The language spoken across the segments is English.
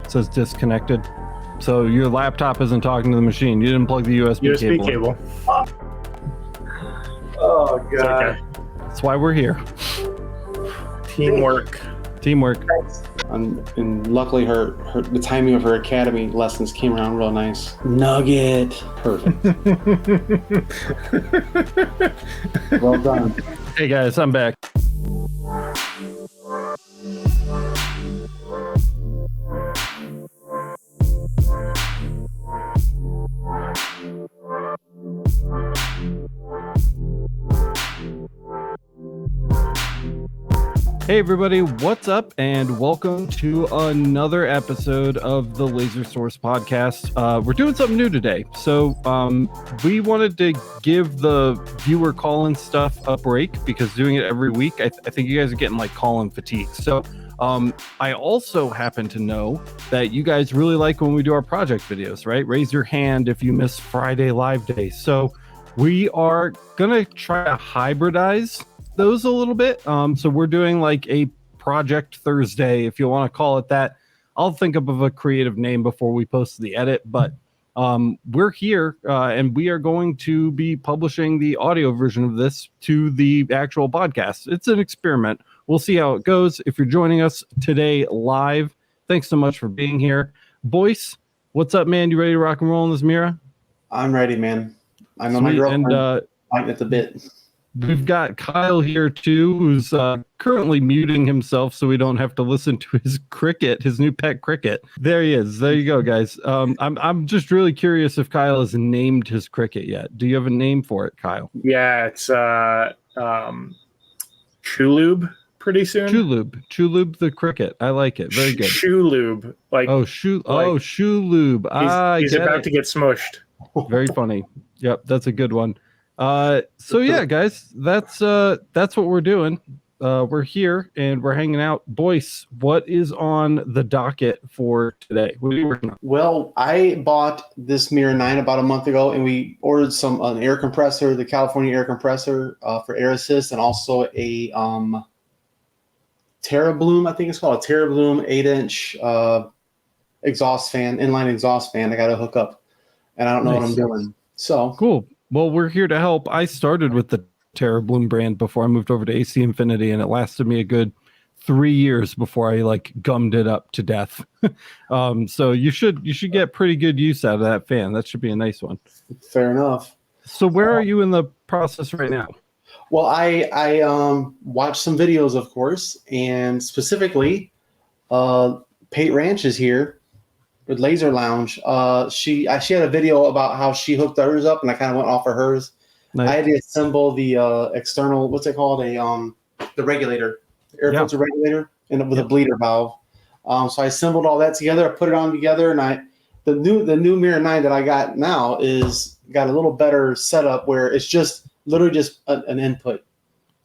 It says disconnected. So your laptop isn't talking to the machine. You didn't plug the USB cable. Oh god. Okay. That's why we're here. Teamwork. Thanks. And luckily the timing of her academy lessons came around real nice. Nugget. Perfect. Well done. Hey guys, I'm back. Hey everybody, what's up and welcome to another episode of the Laser Source podcast. We're doing something new today. So we wanted to give the viewer call-in stuff a break because doing it every week, I think you guys are getting like call-in fatigue. So I also happen to know that you guys really like when we do our project videos, right? Raise your hand if you miss Friday Live Day. So we are going to try to hybridize those a little bit. So we're doing like a Project Thursday, if you want to call it that. I'll think of a creative name before we post the edit, but we're here and we are going to be publishing the audio version of this to the actual podcast. It's an experiment. We'll see how it goes. If you're joining us today live, thanks so much for being here. Boyce, what's up, man? You ready to rock and roll in this Mira? I'm ready, man. I know my girlfriend fighting at the bit. We've got Kyle here too, who's currently muting himself so we don't have to listen to his cricket, his new pet cricket. There he is. There you go, guys. I'm just really curious if Kyle has named his cricket yet. Do you have a name for it, Kyle? Yeah, it's Chulube pretty soon. Chulube the cricket. I like it. Very good. Chulube. Chulube. He's about to get smushed. Very funny. Yep, that's a good one. So yeah, guys, that's what we're doing. We're here and we're hanging out. Boyce, what is on the docket for today? What are you working on? Well, I bought this Mira 9 about a month ago, and we ordered an air compressor, the California air compressor for air assist, and also a TerraBloom, I think it's called a TerraBloom 8-inch exhaust fan, inline exhaust fan. I got to hook up, and I don't know what I'm doing. So cool. Well, we're here to help. I started with the TerraBloom brand before I moved over to AC Infinity, and it lasted me a good 3 years before I like gummed it up to death. So you should get pretty good use out of that fan. That should be a nice one. Fair enough. So where are you in the process right now? Well, I watched some videos, of course, and specifically, Pate Ranch is here. With Laser Lounge, she had a video about how she hooked hers up, and I kind of went off of hers. Nice. I had to assemble the external, what's it called, the regulator, air filter regulator, and with a bleeder valve. So I assembled all that together. I put it on together, and the new Mira 9 that I got now is got a little better setup where it's just literally just an input.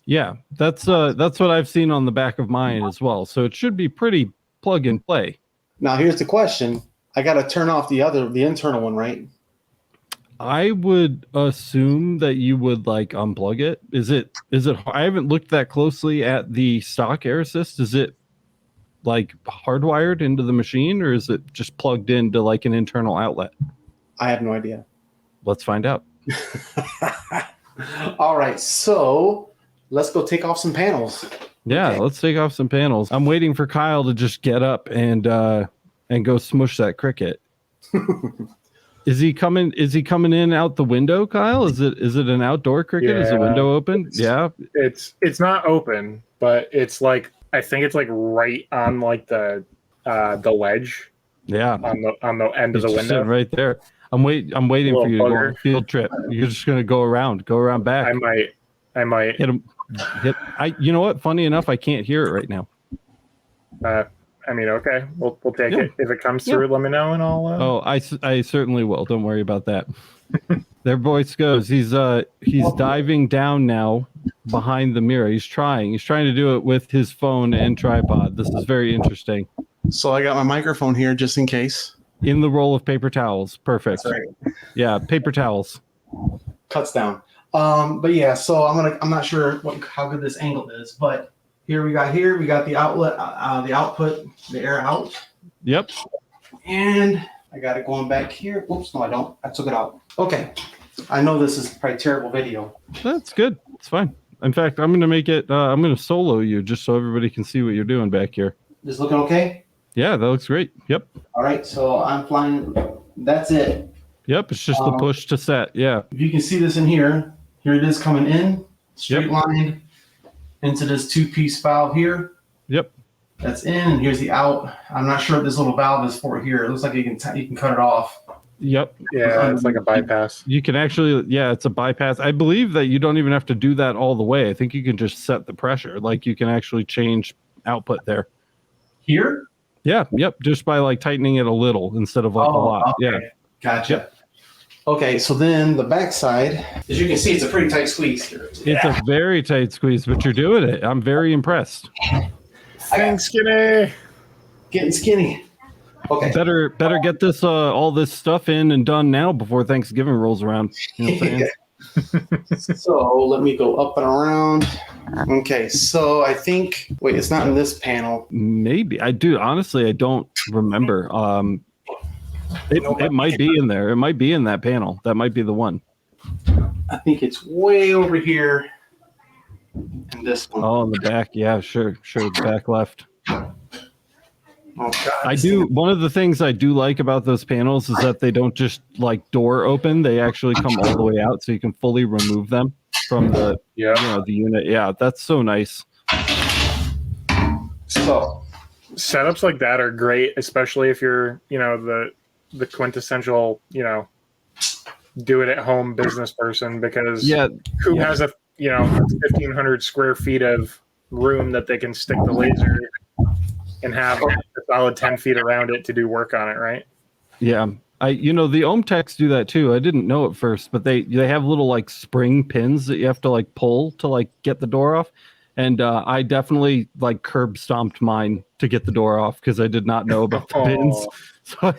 Yeah, that's what I've seen on the back of mine as well. So it should be pretty plug and play. Now here's the question. I got to turn off the internal one, right? I would assume that you would like unplug it. Is it? I haven't looked that closely at the stock air assist. Is it like hardwired into the machine, or is it just plugged into like an internal outlet? I have no idea. Let's find out. All right, so let's go take off some panels. Yeah, okay. Let's take off some panels. I'm waiting for Kyle to just get up and go smush that cricket. Is he coming in out the window, Kyle? Is it an outdoor cricket? Yeah, is the window open? It's not open, but it's like, I think it's like right on like the ledge. Yeah. On the end of the window. Right there. I'm waiting for you to go on a field trip. You're just gonna go around back. I might hit him. You know what? Funny enough, I can't hear it right now. I mean, okay, we'll take it. If it comes through, let me know, and I'll... I certainly will. Don't worry about that. There Boyce goes. He's diving down now behind the mirror. He's trying to do it with his phone and tripod. This is very interesting. So I got my microphone here just in case. In the roll of paper towels. Perfect. That's right. Yeah, paper towels. Cuts down. But yeah, so I'm not sure how good this angle is, but here we got the outlet, the output, the air out. Yep. And I got it going back here. Oops, no, I don't. I took it out. Okay. I know this is probably terrible video. That's good. It's fine. In fact, I'm going to make it, I'm going to solo you just so everybody can see what you're doing back here. This looking okay? Yeah, that looks great. Yep. All right, so I'm flying. That's it. Yep, it's just the push to set. Yeah. If you can see this in here, here it is coming in, straight line into this two-piece valve here. Yep. That's in, and here's the out. I'm not sure what this little valve is for here. It looks like you can cut it off. Yep. Yeah, it's like a bypass. You can actually, yeah, it's a bypass. I believe that you don't even have to do that all the way. I think you can just set the pressure. Like you can actually change output there. Here? Yeah. Yep. Just by like tightening it a little instead of like a lot. Okay. Yeah. Gotcha. Yep. Okay, so then the backside, as you can see, it's a pretty tight squeeze here. It's a very tight squeeze, but you're doing it. I'm very impressed. Thanks, Skinny. Getting skinny. Okay. Better get this all this stuff in and done now before Thanksgiving rolls around. You know what I'm saying? So let me go up and around. Okay, so I think it's not in this panel. Maybe I do. Honestly, I don't remember. It might be in there. It might be in that panel. That might be the one. I think it's way over here in this one. Oh, in the back. Yeah, sure. Back left. Oh, God. I do. One of the things I do like about those panels is that they don't just like door open. They actually come all the way out, so you can fully remove them from the the unit. Yeah, that's so nice. So setups like that are great, especially if you're the quintessential do it at home business person, because who has a 1,500 square feet of room that they can stick the laser and have a solid 10 feet around it to do work on it, right? Yeah. The ohm techs do that too. I didn't know at first, but they have little like spring pins that you have to like pull to like get the door off. And I definitely like curb stomped mine to get the door off because I did not know about the pins. So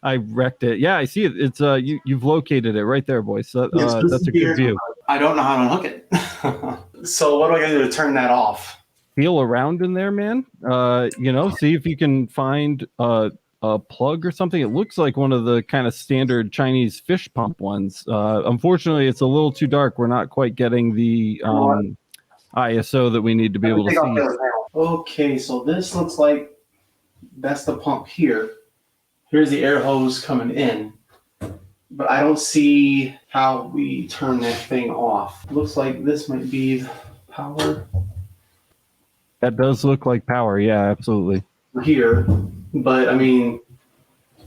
I wrecked it. Yeah, I see it. It's you've located it right there, Boyce. So, that's a good view. I don't know how to unhook it. So what do I got to do to turn that off? Feel around in there, man. See if you can find a plug or something. It looks like one of the kind of standard Chinese fish pump ones. Unfortunately, it's a little too dark. We're not quite getting the ISO that we need to be able to see. Okay, so this looks like that's the pump here. Here's the air hose coming in, but I don't see how we turn that thing off. Looks like this might be the power. That does look like power. Yeah, absolutely. Here, but I mean,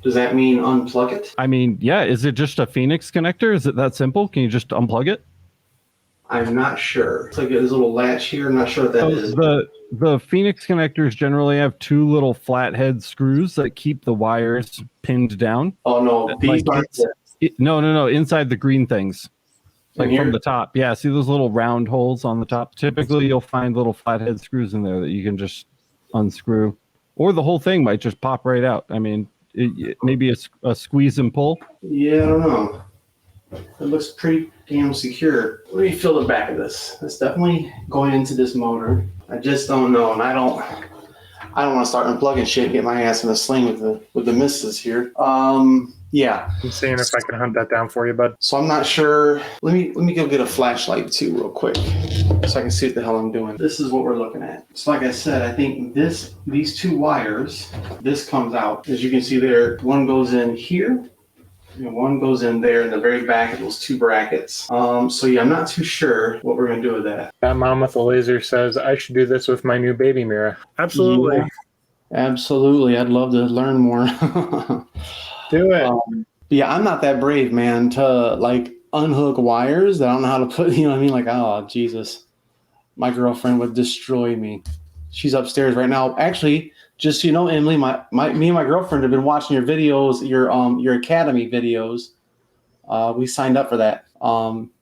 does that mean unplug it? I mean, yeah. Is it just a Phoenix connector? Is it that simple? Can you just unplug it? I'm not sure. It's like there's a little latch here. I'm not sure what that is. The Phoenix connectors generally have two little flathead screws that keep the wires pinned down. Oh no, these aren't. No. Inside the green things, like here? from the top. Yeah, see those little round holes on the top. Typically, you'll find little flathead screws in there that you can just unscrew, or the whole thing might just pop right out. I mean, maybe a squeeze and pull. Yeah, I don't know. It looks pretty damn secure. Let me feel the back of this. It's definitely going into this motor. I just don't know, and I don't want to start unplugging shit and get my ass in a sling with the missus here. Yeah. I'm seeing if I can hunt that down for you, bud. So I'm not sure. Let me go get a flashlight too real quick so I can see what the hell I'm doing. This is what we're looking at. So like I said, I think these two wires, this comes out. As you can see there, one goes in here and one goes in there in the very back of those two brackets. So yeah, I'm not too sure what we're gonna do with that. That mom with the laser says I should do this with my new baby Mira. Absolutely. Yeah, absolutely. I'd love to learn more. Do it. Yeah, I'm not that brave, man, to like unhook wires that I don't know how to put, you know what I mean? Like, oh, Jesus. My girlfriend would destroy me. She's upstairs right now. Actually, just so you know, Emily, me and my girlfriend have been watching your videos, your Academy videos. We signed up for that.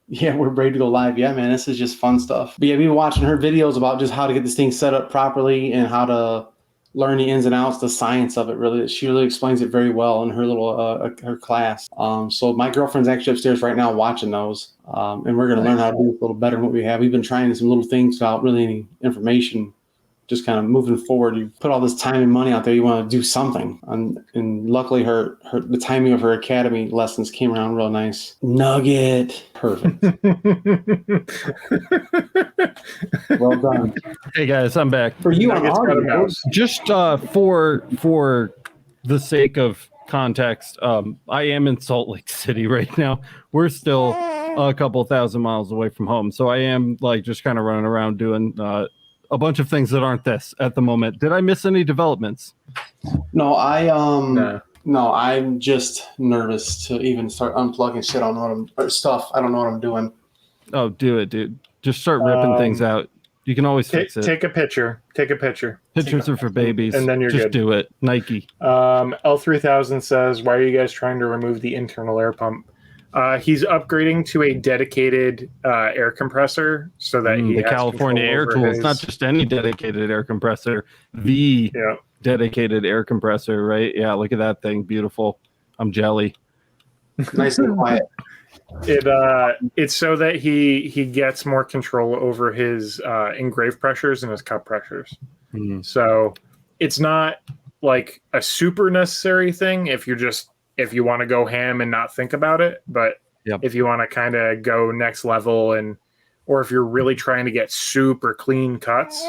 Yeah, we're ready to go live. Yeah, man, this is just fun stuff. But yeah, we've been watching her videos about just how to get this thing set up properly and how to learn the ins and outs, the science of it. Really, she really explains it very well in her little her class. So my girlfriend's actually upstairs right now watching those, and we're going to learn how to do it a little better than what we have. We've been trying some little things without really any information just kind of moving forward. You put all this time and money out there. You want to do something, and luckily, the timing of her academy lessons came around real nice. Nugget, perfect. Well done. Hey guys, I'm back. For you on Nugget's audio, Just for the sake of context, I am in Salt Lake City right now. We're still a couple thousand miles away from home, so I am like just kind of running around doing a bunch of things that aren't this at the moment. Did I miss any developments? No, I'm just nervous to even start unplugging shit. I don't know I don't know what I'm doing. Oh, do it, dude. Just start ripping things out. You can always fix it. Take a picture. Pictures are for babies. And then you're just good. do it. Nike. L3000 says, why are you guys trying to remove the internal air pump? He's upgrading to a dedicated air compressor so that he the has California Air control over Tools, not just any dedicated air compressor, dedicated air compressor, right? Yeah, look at that thing. Beautiful. I'm jelly. Nice and quiet. It's so that he gets more control over his engrave pressures and his cut pressures. So it's not like a super necessary thing if you want to go ham and not think about it, but if you want to kind of go next level or if you're really trying to get super clean cuts,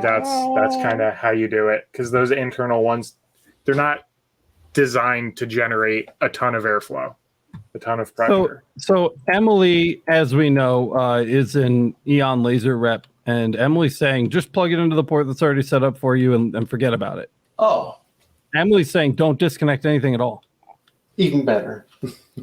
that's kind of how you do it. Because those internal ones, they're not designed to generate a ton of airflow, a ton of pressure. So Emily, as we know, is an Aeon laser rep, and Emily's saying just plug it into the port that's already set up for you and forget about it. Oh. Emily's saying don't disconnect anything at all. Even better.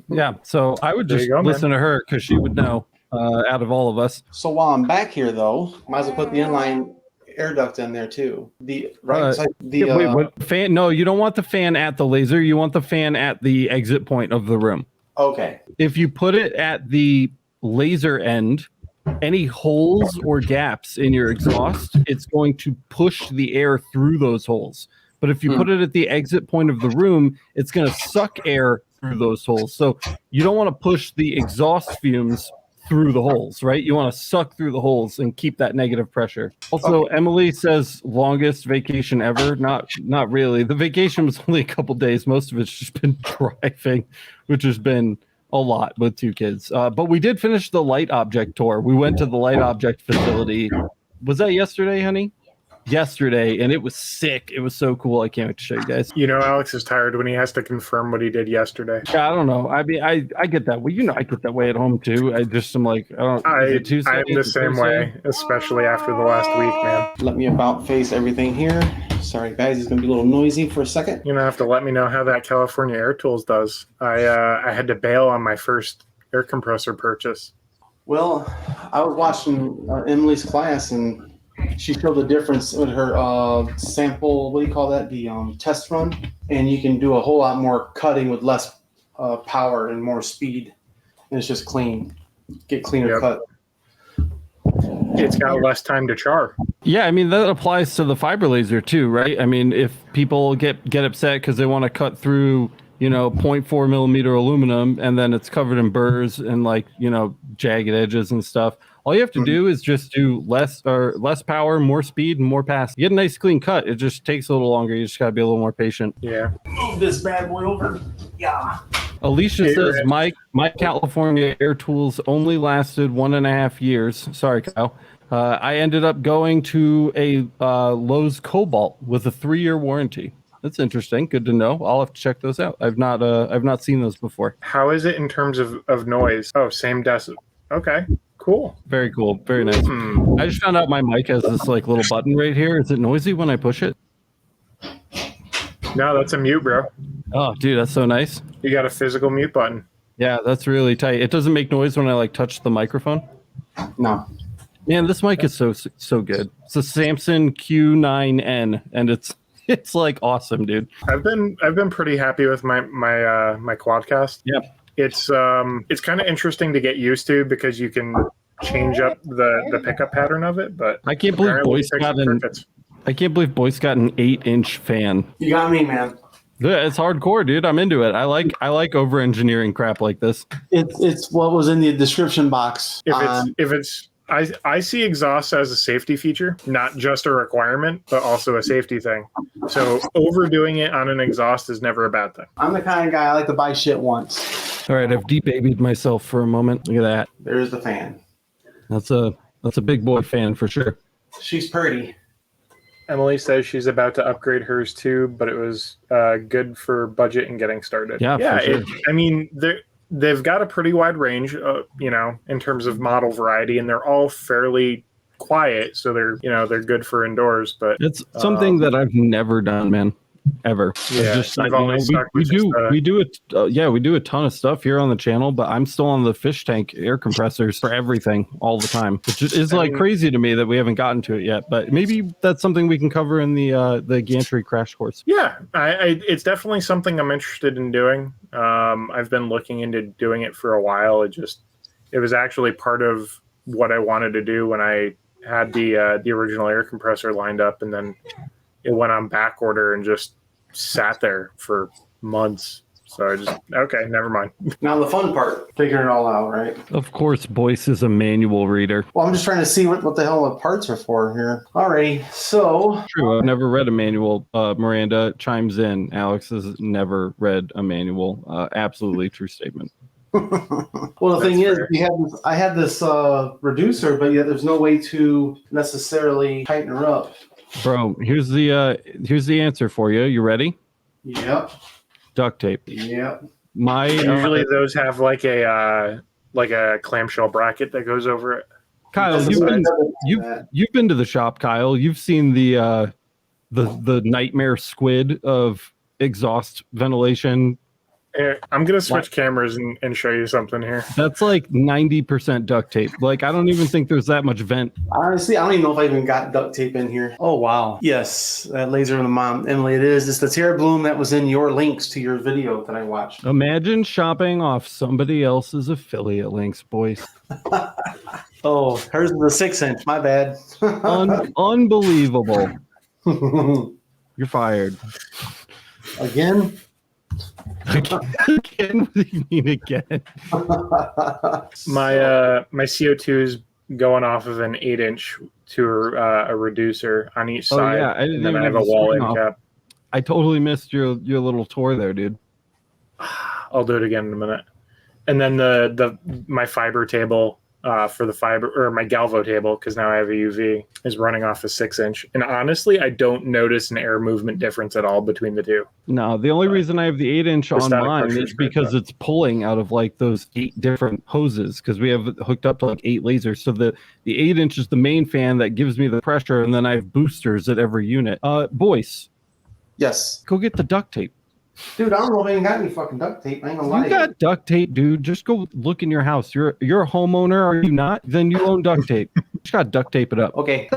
Yeah, so I would just listen to her because she would know out of all of us. So while I'm back here, though, might as well put the inline air duct in there too. Wait, what fan? No, you don't want the fan at the laser. You want the fan at the exit point of the room. Okay. If you put it at the laser end, any holes or gaps in your exhaust, it's going to push the air through those holes. But if you put it at the exit point of the room, it's going to suck air through those holes. So you don't want to push the exhaust fumes through the holes, right? You want to suck through the holes and keep that negative pressure. Also, Emily says longest vacation ever. Not really. The vacation was only a couple days. Most of it's just been driving, which has been a lot with 2 kids. But we did finish the light object tour. We went to the light object facility. Was that yesterday, honey? Yesterday, and it was sick. It was so cool. I can't wait to show you guys. You know, Alex is tired when he has to confirm what he did yesterday. Yeah, I don't know. I mean, I get that. Well, you know, I get that way at home too. I just am like, I don't. I'm the same way, especially after the last week, man. Let me about face everything here. Sorry, guys, it's gonna be a little noisy for a second. You know, have to let me know how that California Air Tools does. I had to bail on my first air compressor purchase. Well, I was watching Emily's class and she showed the difference with her sample, what do you call that? The test run. And you can do a whole lot more cutting with less power and more speed. And it's just clean. Get cleaner cut. It's got less time to char. Yeah, I mean, that applies to the fiber laser too, right? I mean, if people get upset because they want to cut through, 0.4 millimeter aluminum and then it's covered in burrs and jagged edges and stuff. All you have to do is just do less power, more speed, and more pass. You get a nice clean cut. It just takes a little longer. You just got to be a little more patient. Yeah. Move this bad boy over. Yeah. Alicia says, my California Air Tools only lasted 1.5 years. Sorry, Kyle. I ended up going to a Lowe's Cobalt with a 3-year warranty. That's interesting. Good to know. I'll have to check those out. I've not seen those before. How is it in terms of noise? Oh, same decibel. Okay. Cool. Very cool. Very nice. I just found out my mic has this little button right here. Is it noisy when I push it? No, that's a mute, bro. Oh, dude, that's so nice. You got a physical mute button. Yeah, that's really tight. It doesn't make noise when I touch the microphone. No. Man, this mic is so good. It's a Samson Q9N, and it's awesome, dude. I've been pretty happy with my Quadcast. Yep. It's kind of interesting to get used to because you can change up the pickup pattern of it. But I can't believe Boyce got an 8-inch fan. You got me, man. Yeah, it's hardcore, dude. I'm into it. I like over engineering crap like this. It's what was in the description box. If it's I see exhaust as a safety feature, not just a requirement, but also a safety thing. So overdoing it on an exhaust is never a bad thing. I'm the kind of guy I like to buy shit once. All right, I've debabied myself for a moment. Look at that. There's the fan. That's a big boy fan for sure. She's pretty. Emily says she's about to upgrade hers too, but it was good for budget and getting started. Yeah, for sure. I mean, they've got a pretty wide range, in terms of model variety, and they're all fairly quiet, so they're good for indoors. But it's something that I've never done, man, ever. Yeah, we do a ton of stuff here on the channel, but I'm still on the fish tank air compressors for everything all the time, which is crazy to me that we haven't gotten to it yet. But maybe that's something we can cover in the gantry crash course. Yeah, it's definitely something I'm interested in doing. I've been looking into doing it for a while. It was actually part of what I wanted to do when I had the original air compressor lined up, and then it went on back order and just sat there for months. So okay, never mind. Now the fun part, figuring it all out, right? Of course, Boyce is a manual reader. Well, I'm just trying to see what the hell the parts are for here. Alrighty, so... True, I've never read a manual. Miranda chimes in. Alex has never read a manual. Absolutely true statement. Well, the thing is, I had this reducer, but yet there's no way to necessarily tighten her up. Bro, here's the answer for you. You ready? Yep. Duct tape. Yep. Usually those have like a clamshell bracket that goes over it. Kyle, you've been to the shop, Kyle. You've seen the nightmare squid of exhaust ventilation. Here, I'm gonna switch cameras and show you something here. That's like 90% duct tape. Like, I don't even think there's that much vent. Honestly, I don't even know if I even got duct tape in here. Oh wow. Yes, that laser on the mom. Emily, it is. It's the TerraBloom that was in your links to your video that I watched. Imagine shopping off somebody else's affiliate links, boys. Oh, hers is the 6-inch. My bad. Unbelievable. You're fired. Again? Again? What do you mean again? My CO2 is going off of an 8-inch to a reducer on each side. Yeah, and then I have a wall end cap. I totally missed your little tour there, dude. I'll do it again in a minute. And then my fiber table for the fiber, or my galvo table, because now I have a UV, is running off a 6-inch. And honestly, I don't notice an air movement difference at all between the two. No, the only reason I have the 8-inch on mine is because it's pulling out of like those 8 different hoses, because we have it hooked up to like 8 lasers. So the 8-inch is the main fan that gives me the pressure, and then I have boosters at every unit. Boyce. Yes. Go get the duct tape. Dude, I don't know if I even got any fucking duct tape. I ain't gonna lie. You got duct tape, dude. Just go look in your house. You're a homeowner, are you not? Then you own duct tape. Just gotta duct tape it up. Okay.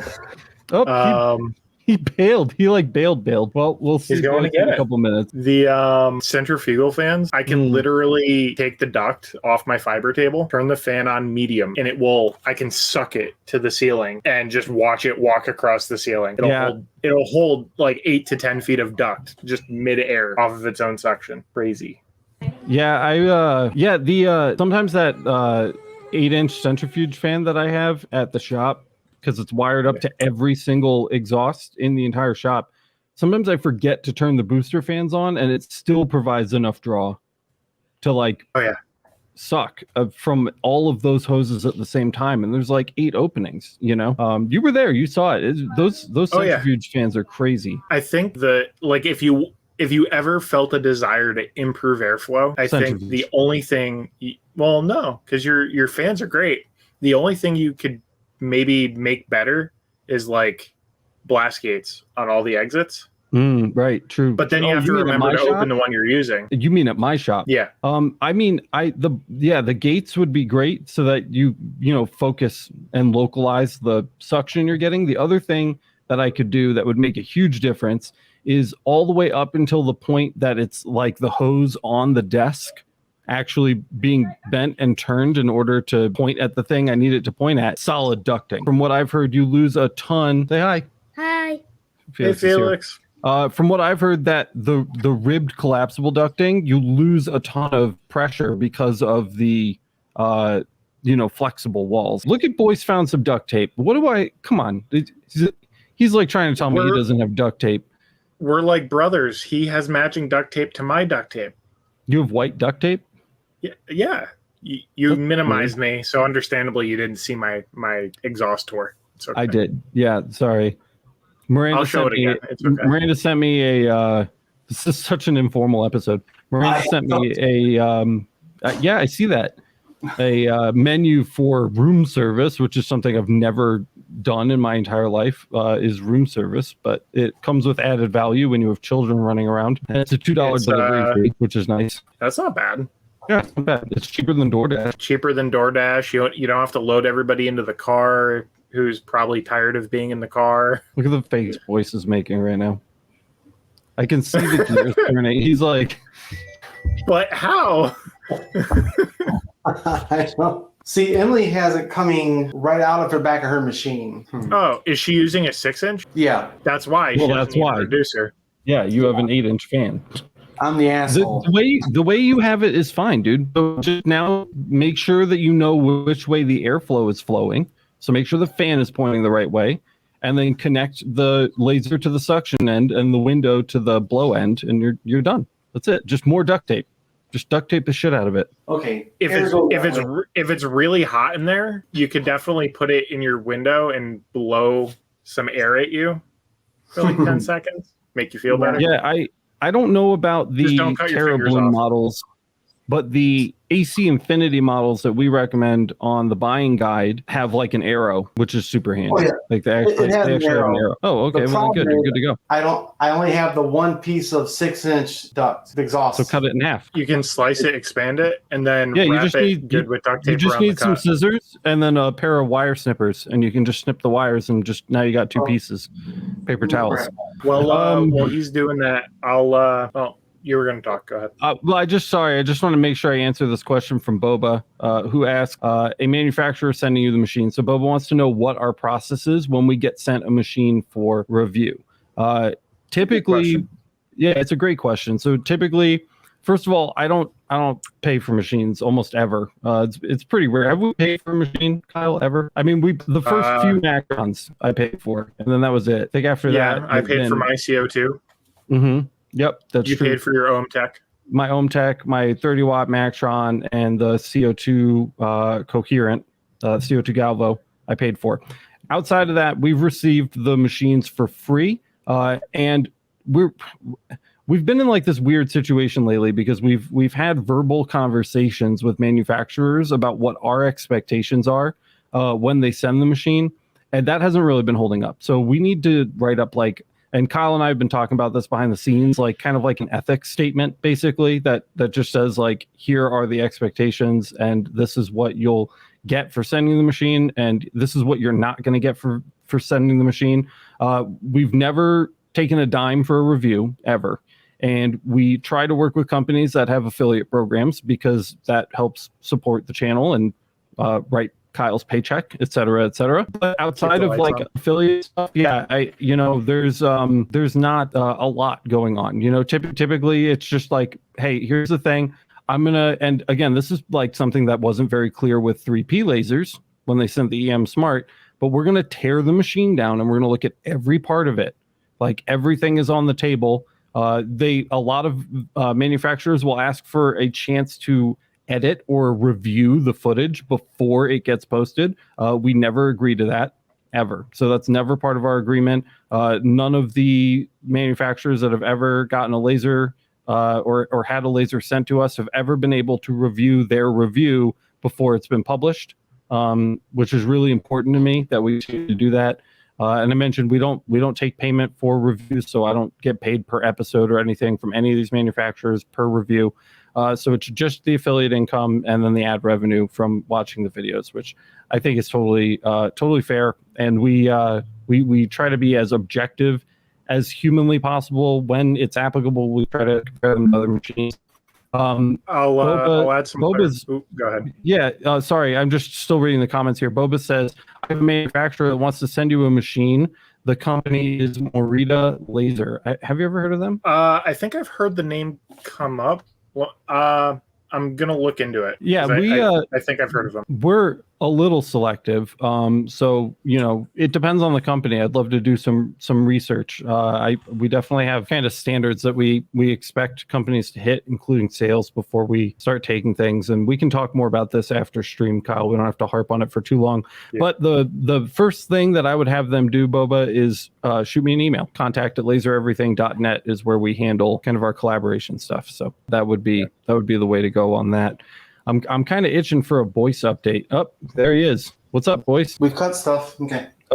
Oh, he bailed. He bailed. Well, we'll see. He's going to get in a couple minutes. The centrifugal fans, I can literally take the duct off my fiber table, turn the fan on medium, and I can suck it to the ceiling and just watch it walk across the ceiling. It'll hold like 8 to 10 feet of duct just mid-air off of its own suction. Crazy. Yeah, sometimes that 8-inch centrifuge fan that I have at the shop, because it's wired up to every single exhaust in the entire shop. Sometimes I forget to turn the booster fans on, and it still provides enough draw to suck from all of those hoses at the same time. And there's like 8 openings, you were there, you saw it. Those centrifuge fans are crazy. I think that if you ever felt a desire to improve airflow, I think the only thing, no, because your fans are great. The only thing you could maybe make better is like blast gates on all the exits. Right, true. But then you have to remember to open the one you're using. You mean at my shop? Yeah. The gates would be great so that you focus and localize the suction you're getting. The other thing that I could do that would make a huge difference is all the way up until the point that it's like the hose on the desk actually being bent and turned in order to point at the thing I need it to point at. Solid ducting. From what I've heard, you lose a ton. Say hi. Hi. Hey, Felix. From what I've heard, that the ribbed collapsible ducting, you lose a ton of pressure because of the flexible walls. Look at Boyce found some duct tape. Come on. He's like trying to tell me he doesn't have duct tape. We're like brothers. He has matching duct tape to my duct tape. You have white duct tape? Yeah. You minimized me, so understandably you didn't see my exhaust tour. Okay. I did. Yeah, sorry. Miranda I'll show it again. It's okay. Miranda sent me a this is such an informal episode. Miranda sent me I see that. A menu for room service, which is something I've never done in my entire life, is room service, but it comes with added value when you have children running around. And it's a $2 delivery fee, which is nice. That's not bad. Yeah, it's not bad. It's cheaper than DoorDash. You don't have to load everybody into the car who's probably tired of being in the car. Look at the face Boyce is making right now. I can see the gears turning. He's like, but how? I don't see. Emily has it coming right out of the back of her machine. Oh, is she using a 6-inch? Yeah, that's why. Well, that's why. Reducer. Yeah, you have an 8-inch fan. I'm the asshole. The way you have it is fine, dude. But just now make sure that you know which way the airflow is flowing. So make sure the fan is pointing the right way, and then connect the laser to the suction end and the window to the blow end, and you're done. That's it. Just more duct tape. Just duct tape the shit out of it. Okay. If it's really hot in there, you could definitely put it in your window and blow some air at you for like 10 seconds. Make you feel better. Yeah, I don't know about the TerraBloom models, but the AC Infinity models that we recommend on the buying guide have like an arrow, which is super handy. Oh, yeah. Like they actually have an arrow. Oh, okay. Well, good. You're good to go. I only have the one piece of 6-inch duct exhaust. So cut it in half. You can slice it, expand it, and then wrap it good with duct tape. You just need some scissors and then a pair of wire snippers, and you can just snip the wires, and just now you got two pieces. Paper towels. Well, while he's doing that, you were going to talk. Go ahead. Well, I just want to make sure I answer this question from Boba, who asked, a manufacturer sending you the machine. So Boba wants to know what our process is when we get sent a machine for review. Typically, yeah, it's a great question. So typically, first of all, I don't pay for machines almost ever. It's pretty rare. Have we paid for a machine, Kyle, ever? I mean, the first few Macrons I paid for, and then that was it. I think after that, I paid for my CO2. Mm-hmm. Yep, that's true. You paid for your Ohm Tech? My Ohm Tech, my 30-watt Mactron, and the CO2 coherent, CO2 Galvo I paid for. Outside of that, we've received the machines for free, and we've been in like this weird situation lately because we've had verbal conversations with manufacturers about what our expectations are when they send the machine, and that hasn't really been holding up. So we need to write up and Kyle and I have been talking about this behind the scenes, like kind of like an ethics statement, basically, that just says like, here are the expectations, and this is what you'll get for sending the machine, and this is what you're not going to get for sending the machine. We've never taken a dime for a review ever. And we try to work with companies that have affiliate programs because that helps support the channel and write Kyle's paycheck, et cetera, et cetera. But outside of like affiliate stuff, there's not a lot going on. Typically it's just like, hey, here's the thing. And again, this is like something that wasn't very clear with 3P lasers when they sent the EM Smart, but we're going to tear the machine down and we're going to look at every part of it. Like everything is on the table. A lot of manufacturers will ask for a chance to edit or review the footage before it gets posted. We never agree to that ever. So that's never part of our agreement. None of the manufacturers that have ever gotten a laser or had a laser sent to us have ever been able to review their review before it's been published, which is really important to me that we need to do that. And I mentioned we don't take payment for reviews, so I don't get paid per episode or anything from any of these manufacturers per review. So it's just the affiliate income and then the ad revenue from watching the videos, which I think is totally fair. And we try to be as objective as humanly possible when it's applicable. We try to compare them to other machines. I'll add some. Go ahead. Yeah, sorry, I'm just still reading the comments here. Boba says, I have a manufacturer that wants to send you a machine. The company is Mira Laser. Have you ever heard of them? I think I've heard the name come up. Well, gonna look into it. Yeah, I think I've heard of them. We're a little selective. So it depends on the company. I'd love to do some research. We definitely have kind of standards that we expect companies to hit, including sales, before we start taking things. And we can talk more about this after stream, Kyle. We don't have to harp on it for too long. Yeah. But the first thing that I would have them do, Boba, is shoot me an email. contact@lasereverything.net is where we handle kind of our collaboration stuff. So that would be the way to go on that. I'm kind of itching for a Boyce update. Oh, there he is. What's up, Boyce? We've cut stuff.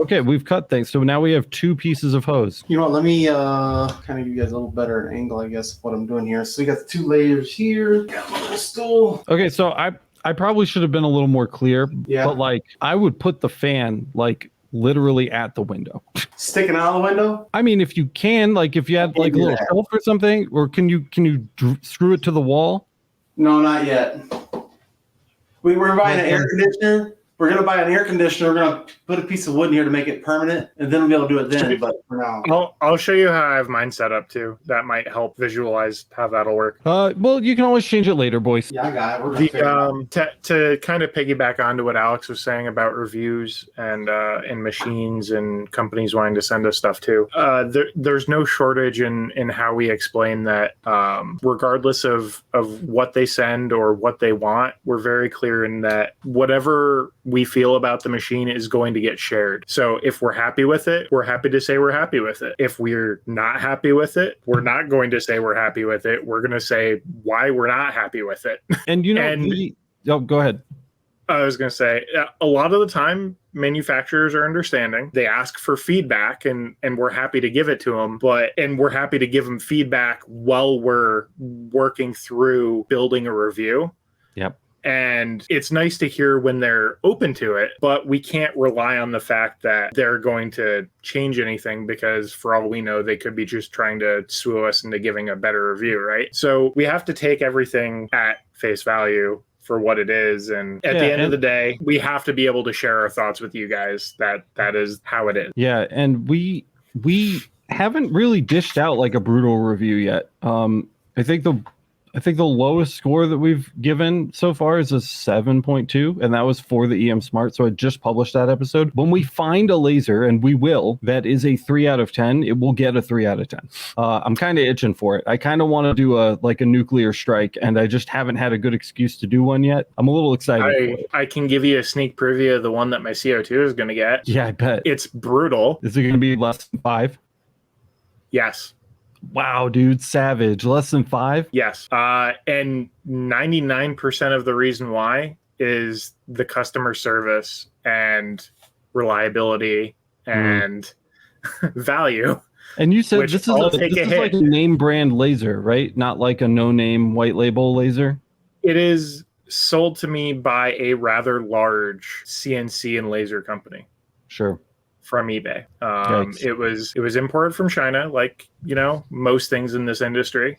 Okay, we've cut things. So now we have 2 pieces of hose. You know what? Let me kind of give you guys a little better angle, I guess, of what I'm doing here. So we got the 2 layers here. Got my little stool. Okay, so I probably should have been a little more clear. Yeah. But like, I would put the fan like literally at the window. Sticking out of the window? I mean, if you can, like if you had like a little shelf or something, or can you screw it to the wall? No, not yet. We're buying an air conditioner. We're going to buy an air conditioner. We're going to put a piece of wood in here to make it permanent, and then we'll be able to do it then. But for now, I'll show you how I have mine set up too. That might help visualize how that'll work. Well, you can always change it later, Boyce. Yeah, I got it. To kind of piggyback onto what Alex was saying about reviews and machines and companies wanting to send us stuff too. There's no shortage in how we explain that. Regardless of what they send or what they want, we're very clear in that whatever we feel about the machine is going to get shared. So if we're happy with it, we're happy to say we're happy with it. If we're not happy with it, we're not going to say we're happy with it. We're going to say why we're not happy with it. And go ahead. I was going to say, a lot of the time, manufacturers are understanding. They ask for feedback, and we're happy to give it to them. And we're happy to give them feedback while we're working through building a review. Yep. And it's nice to hear when they're open to it, but we can't rely on the fact that they're going to change anything, because for all we know, they could be just trying to sway us into giving a better review, right? So we have to take everything at face value for what it is. And at the end of the day, we have to be able to share our thoughts with you guys. That is how it is. Yeah. And we haven't really dished out like a brutal review yet. I think the lowest score that we've given so far is a 7.2, and that was for the EM Smart. So I just published that episode. When we find a laser, and we will, that is a 3 out of 10, it will get a 3 out of 10. I'm kind of itching for it. I kind of want to do a nuclear strike, and I just haven't had a good excuse to do one yet. I'm a little excited. I can give you a sneak preview of the one that my CO2 is going to get. Yeah, I bet. It's brutal. Is it going to be less than 5? Yes. Wow, dude, savage. Less than 5? Yes. And 99% of the reason why is the customer service and reliability and value. And you said this is like a name brand laser, right? Not like a no-name white label laser? It is sold to me by a rather large CNC and laser company. Sure. From eBay. It was imported from China, like, most things in this industry.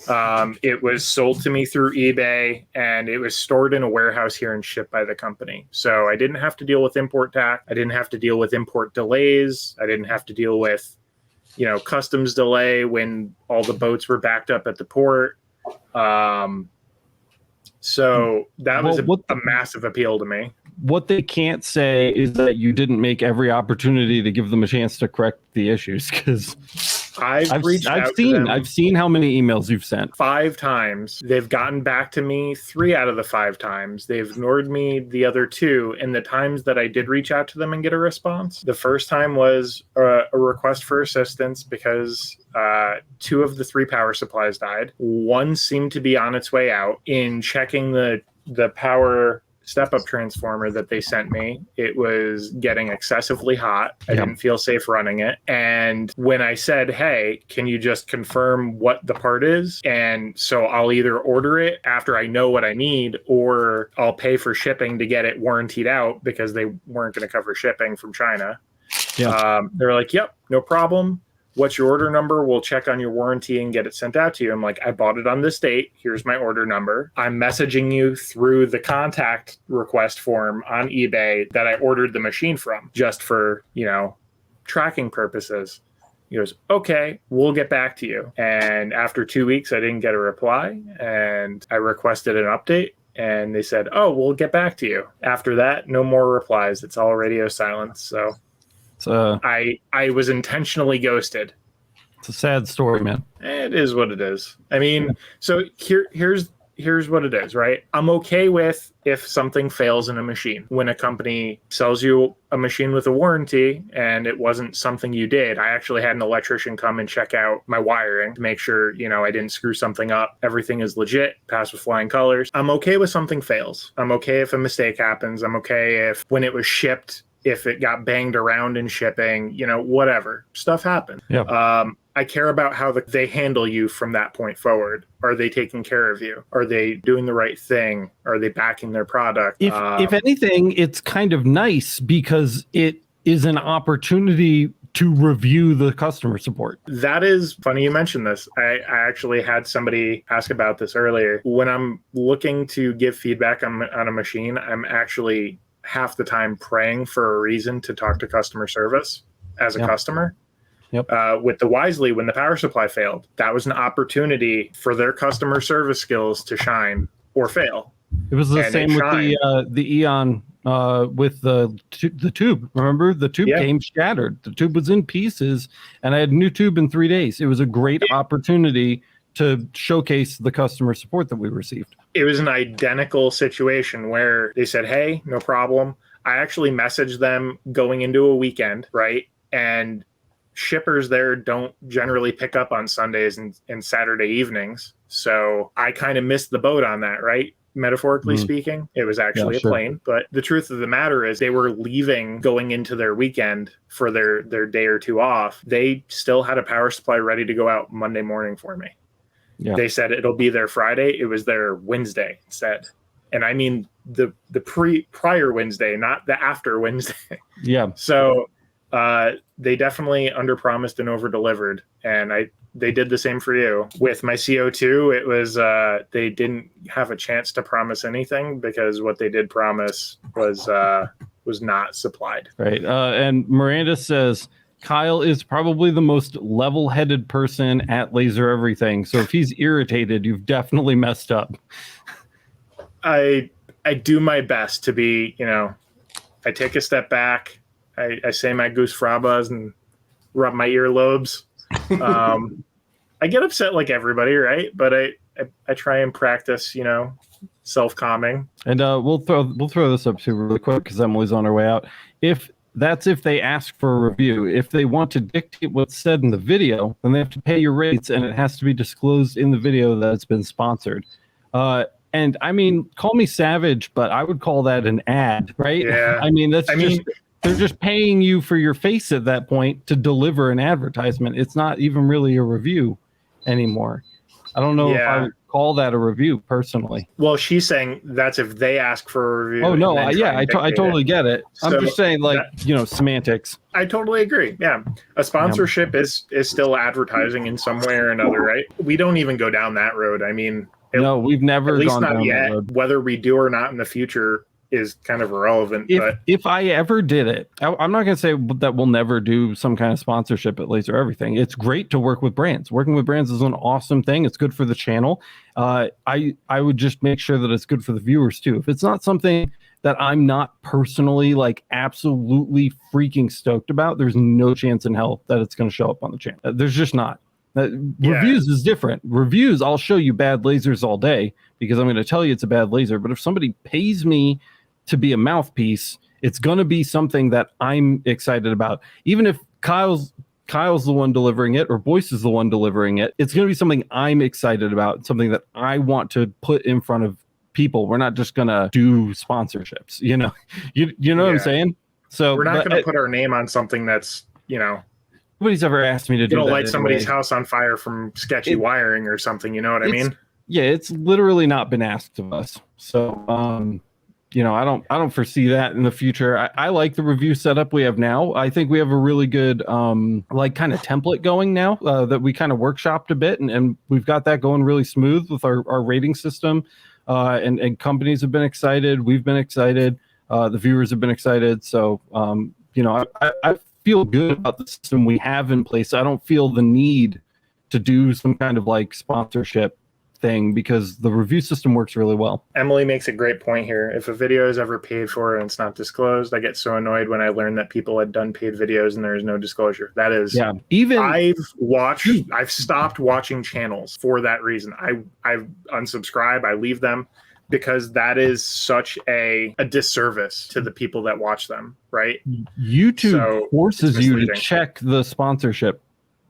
It was sold to me through eBay, and it was stored in a warehouse here and shipped by the company. So I didn't have to deal with import tax. I didn't have to deal with import delays. I didn't have to deal with, customs delay when all the boats were backed up at the port. So that was a massive appeal to me. What they can't say is that you didn't make every opportunity to give them a chance to correct the issues, because I've seen how many emails you've sent. 5 times. They've gotten back to me 3 out of the 5 times. They've ignored me the other 2. And the times that I did reach out to them and get a response, the first time was a request for assistance because 2 of the 3 power supplies died. 1 seemed to be on its way out. In checking the power step-up transformer that they sent me, it was getting excessively hot. I didn't feel safe running it. And when I said, hey, can you just confirm what the part is? And so I'll either order it after I know what I need, or I'll pay for shipping to get it warrantied out, because they weren't going to cover shipping from China. They're like, yep, no problem. What's your order number? We'll check on your warranty and get it sent out to you. I'm like, I bought it on this date. Here's my order number. I'm messaging you through the contact request form on eBay that I ordered the machine from, just for, tracking purposes. He goes, okay, we'll get back to you. And after 2 weeks, I didn't get a reply, and I requested an update, and they said, oh, we'll get back to you. After that, no more replies. It's all radio silence. So I was intentionally ghosted. It's a sad story, man. It is what it is. I mean, so here's what it is, right? I'm okay with if something fails in a machine. When a company sells you a machine with a warranty and it wasn't something you did, I actually had an electrician come and check out my wiring to make sure, I didn't screw something up. Everything is legit, pass with flying colors. I'm okay with something fails. I'm okay if a mistake happens. I'm okay if when it was shipped, if it got banged around in shipping, whatever. Stuff happened. Yeah. I care about how they handle you from that point forward. Are they taking care of you? Are they doing the right thing? Are they backing their product? If anything, it's kind of nice because it is an opportunity to review the customer support. That is funny you mentioned this. I actually had somebody ask about this earlier. When I'm looking to give feedback on a machine, I'm actually half the time praying for a reason to talk to customer service as a customer. Yep. With the Wisely, when the power supply failed, that was an opportunity for their customer service skills to shine or fail. It was the same with the Aeon with the tube. Remember, the tube came shattered. The tube was in pieces, and I had a new tube in 3 days. It was a great opportunity to showcase the customer support that we received. It was an identical situation where they said, hey, no problem. I actually messaged them going into a weekend, right? And shippers there don't generally pick up on Sundays and Saturday evenings. So I kind of missed the boat on that, right? Metaphorically speaking, it was actually a plane. But the truth of the matter is they were leaving going into their weekend for their day or two off. They still had a power supply ready to go out Monday morning for me. Yeah. They said it'll be there Friday. It was there Wednesday instead. And I mean the prior Wednesday, not the after Wednesday. Yeah. So they definitely underpromised and overdelivered, and they did the same for you. With my CO2, it was they didn't have a chance to promise anything because what they did promise was not supplied. Right. And Miranda says Kyle is probably the most level-headed person at Laser Everything. So if he's irritated, you've definitely messed up. I do my best to be, I take a step back. I say my goose frabas and rub my earlobes. I get upset like everybody, right? But I try and practice, self-calming. And we'll throw this up too really quick because Emily's on her way out. If they ask for a review. If they want to dictate what's said in the video, then they have to pay your rates, and it has to be disclosed in the video that it's been sponsored. And I mean, call me savage, but I would call that an ad, right? Yeah. I mean, they're just paying you for your face at that point to deliver an advertisement. It's not even really a review anymore. I don't know if I would call that a review personally. Well, she's saying that's if they ask for a review. Oh, no. I totally get it. So I'm just saying, semantics. I totally agree. Yeah. A sponsorship is still advertising in some way or another, right? We don't even go down that road. I mean, no, we've never at least gone not down yet. that road. Whether we do or not in the future is kind of irrelevant. If I ever did it, I'm not going to say that we'll never do some kind of sponsorship at Laser Everything. It's great to work with brands. Working with brands is an awesome thing. It's good for the channel. I would just make sure that it's good for the viewers too. If it's not something that I'm not personally absolutely freaking stoked about, there's no chance in hell that it's going to show up on the channel. There's just not. Reviews is different. Reviews, I'll show you bad lasers all day because I'm going to tell you it's a bad laser. But if somebody pays me to be a mouthpiece, it's going to be something that I'm excited about. Even if Kyle's the one delivering it or Boyce is the one delivering it, it's going to be something I'm excited about, something that I want to put in front of people. We're not just going to do sponsorships, you know what I'm saying? So we're not going to put our name on something that's, nobody's ever asked me to do that. Light somebody's house on fire from sketchy wiring or something. You know what I mean? Yeah, it's literally not been asked of us. So, I don't foresee that in the future. I like the review setup we have now. I think we have a really good kind of template going now that we kind of workshopped a bit, and we've got that going really smooth with our rating system. And companies have been excited. We've been excited. The viewers have been excited. So, I feel good about the system we have in place. I don't feel the need to do some kind of like sponsorship thing because the review system works really well. Emily makes a great point here. If a video is ever paid for and it's not disclosed, I get so annoyed when I learn that people had done paid videos and there is no disclosure. That is, I've stopped watching channels for that reason. I unsubscribe, I leave them because that is such a disservice to the people that watch them, right? YouTube forces you to check the sponsorship.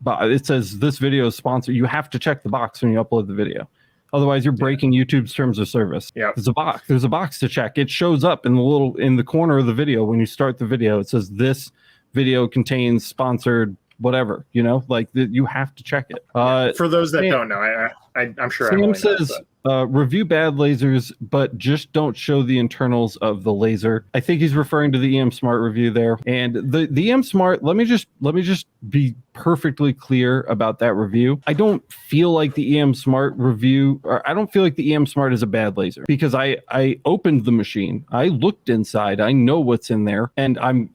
But it says this video is sponsored. You have to check the box when you upload the video. Otherwise, you're breaking YouTube's terms of service. Yeah, there's a box to check. It shows up in the corner of the video when you start the video. It says this video contains sponsored whatever. You have to check it. For those that don't know, I'm sure. Sam says review bad lasers, but just don't show the internals of the laser. I think he's referring to the EM Smart review there. And the EM Smart. Let me just be perfectly clear about that review. I don't feel like the EM Smart review, or I don't feel like the EM Smart is a bad laser because I opened the machine, I looked inside, I know what's in there, and I'm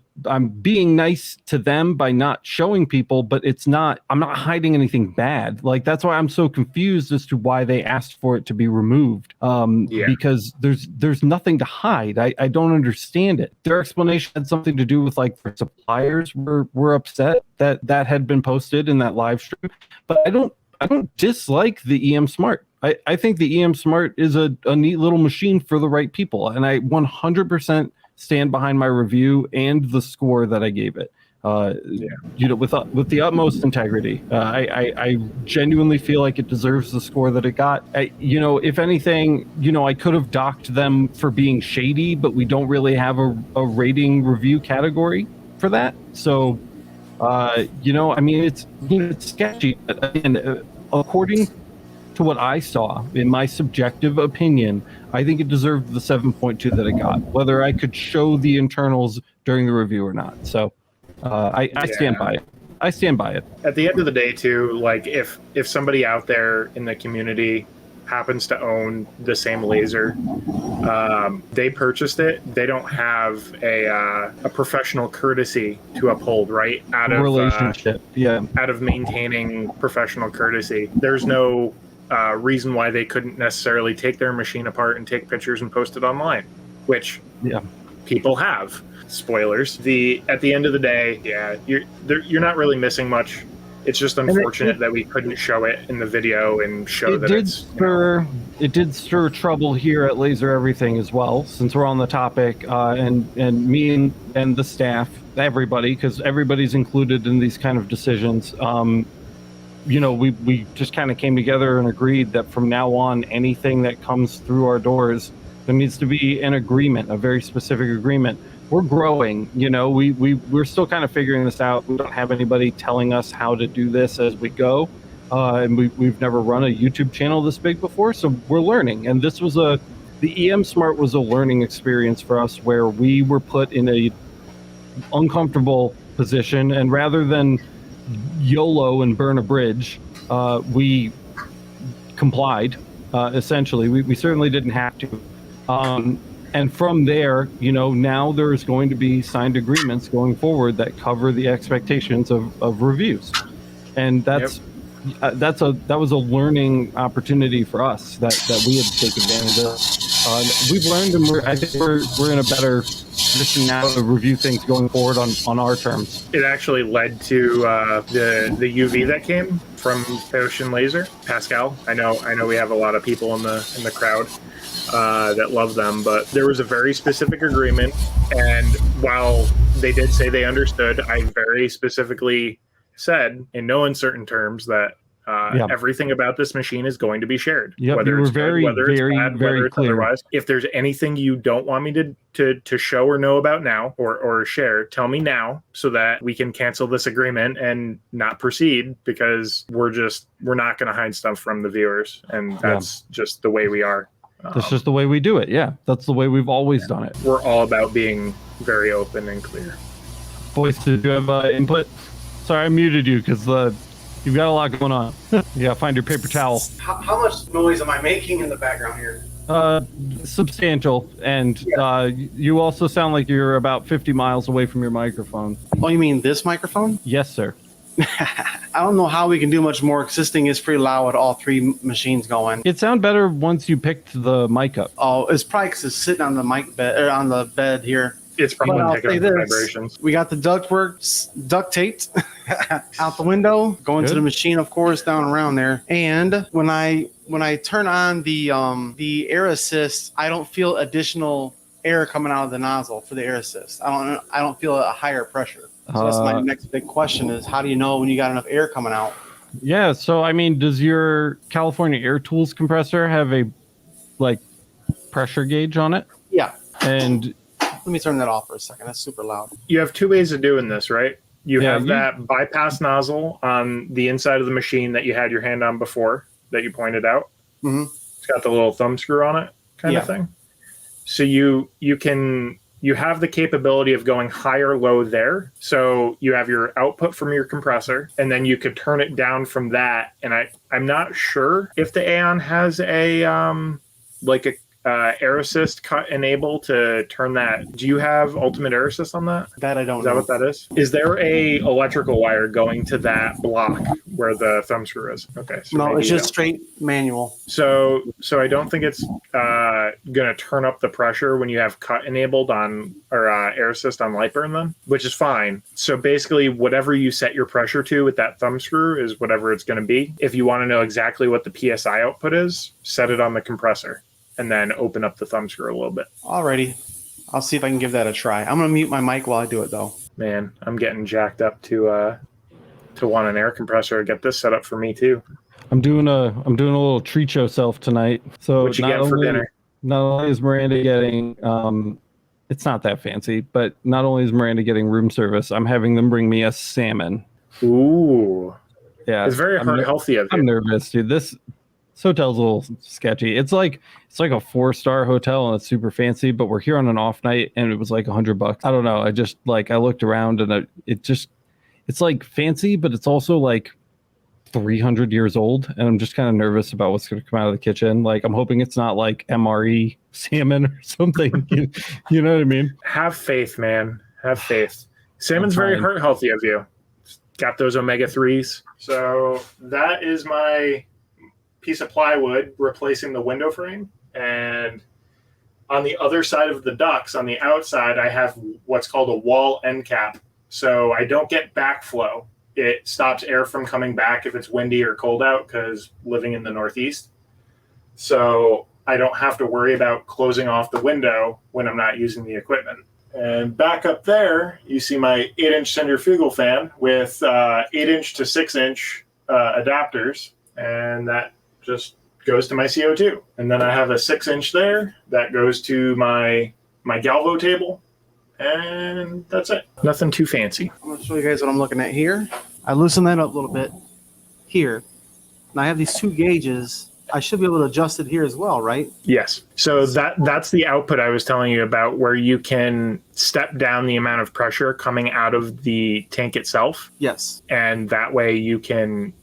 being nice to them by not showing people, but I'm not hiding anything bad. Like, that's why I'm so confused as to why they asked for it to be removed. Because there's nothing to hide. I don't understand it. Their explanation had something to do with like their suppliers were upset that had been posted in that live stream. But I don't dislike the EM Smart. I think the EM Smart is a neat little machine for the right people. And I 100% stand behind my review and the score that I gave it. With the utmost integrity. I genuinely feel like it deserves the score that it got. If anything, I could have docked them for being shady, but we don't really have a rating review category for that. So, it's sketchy. And according to what I saw, in my subjective opinion, I think it deserved the 7.2 that it got, whether I could show the internals during the review or not. So I stand by it. I stand by it. At the end of the day, too, like if somebody out there in the community happens to own the same laser, they purchased it, they don't have a professional courtesy to uphold, right? Out of maintaining professional courtesy. There's no reason why they couldn't necessarily take their machine apart and take pictures and post it online, which people have. Spoilers. At the end of the day, you're not really missing much. It's just unfortunate that we couldn't show it in the video and show that it did stir trouble here at Laser Everything as well, since we're on the topic, and me and the staff, everybody, because everybody's included in these kind of decisions. We just kind of came together and agreed that from now on, anything that comes through our doors, there needs to be an agreement, a very specific agreement. We're growing, we're still kind of figuring this out. We don't have anybody telling us how to do this as we go. And we've never run a YouTube channel this big before, so we're learning. And this was the EM Smart was a learning experience for us where we were put in a uncomfortable position, and rather than YOLO and burn a bridge, we complied. Essentially, we certainly didn't have to. And from there, now there's going to be signed agreements going forward that cover the expectations of reviews, and that was a learning opportunity for us that we had to take advantage of. We've learned, and I think we're in a better position now to review things going forward on our terms. It actually led to the UV that came from Ocean Laser, Pascal. I know we have a lot of people in the crowd that love them, but there was a very specific agreement, and while they did say they understood, I very specifically said in no uncertain terms that everything about this machine is going to be shared. Whether it's very clear. Otherwise, if there's anything you don't want me to show or know about now or share, tell me now so that we can cancel this agreement and not proceed, because we're not going to hide stuff from the viewers, and that's just the way we are. That's just the way we do it. Yeah, that's the way we've always done it. We're all about being very open and clear. Boyce, did you have input? Sorry, I muted you because you've got a lot going on. You gotta find your paper towel. How much noise am I making in the background here? Substantial, and you also sound like you're about 50 miles away from your microphone. Oh, you mean this microphone? Yes, sir. I don't know how we can do much more, because this thing is pretty loud with all three machines going. It sounded better once you picked the mic up. Oh, it's probably because it's sitting on the mic bed, or on the bed here. It's probably picking up the vibrations. We got the ductwork duct taped out the window, going to the machine, of course, down around there. And when I turn on the air assist, I don't feel additional air coming out of the nozzle for the air assist. I don't feel a higher pressure. So that's my next big question: is how do you know when you got enough air coming out? Yeah. So I mean, does your California Air Tools compressor have a pressure gauge on it? Yeah. And let me turn that off for a second. That's super loud. You have two ways of doing this, right? You have that bypass nozzle on the inside of the machine that you had your hand on before that you pointed out. Mm-hmm. It's got the little thumb screw on it kind of thing. So you have the capability of going high or low there. So you have your output from your compressor, and then you could turn it down from that. And I'm not sure if the Aeon has a air assist cut enable to turn that. Do you have ultimate air assist on that? That I don't know. Is that what that is? Is there a electrical wire going to that block where the thumb screw is? Okay. So no, it's just straight manual. So I don't think it's going to turn up the pressure when you have cut enabled on or air assist on light burn then, which is fine. So basically whatever you set your pressure to with that thumb screw is whatever it's going to be. If you want to know exactly what the PSI output is, set it on the compressor and then open up the thumb screw a little bit. Alrighty. I'll see if I can give that a try. I'm going to mute my mic while I do it, though. Man, I'm getting jacked up to want an air compressor. Get this set up for me, too. I'm doing a little treat yourself tonight. So what you get for dinner? Not only is Miranda getting, it's not that fancy, but not only is Miranda getting room service, I'm having them bring me a salmon. Ooh. Yeah. It's very healthy of you. I'm nervous, dude. This hotel's a little sketchy. It's like a 4-star hotel and it's super fancy, but we're here on an off night and it was like $100. I don't know. I just I looked around and it's like fancy, but it's also like 300 years old. And I'm just kind of nervous about what's going to come out of the kitchen. Like, I'm hoping it's not like MRE salmon or something. You know what I mean? Have faith, man. Have faith. Salmon's very heart healthy of you. Got those omega-3s. So that is my piece of plywood replacing the window frame, and on the other side of the ducts on the outside I have what's called a wall end cap, so I don't get backflow. It stops air from coming back if it's windy or cold out, because living in the Northeast, so I don't have to worry about closing off the window when I'm not using the equipment. And back up there you see my 8-inch centrifugal fan with 8-inch to 6-inch adapters, and that just goes to my CO2. And then I have a 6-inch there that goes to my galvo table, and that's it. Nothing too fancy. I'm going to show you guys what I'm looking at here. I loosened that up a little bit here. And I have these 2 gauges. I should be able to adjust it here as well, right? Yes. So that's the output I was telling you about, where you can step down the amount of pressure coming out of the tank itself. Yes. And that way you can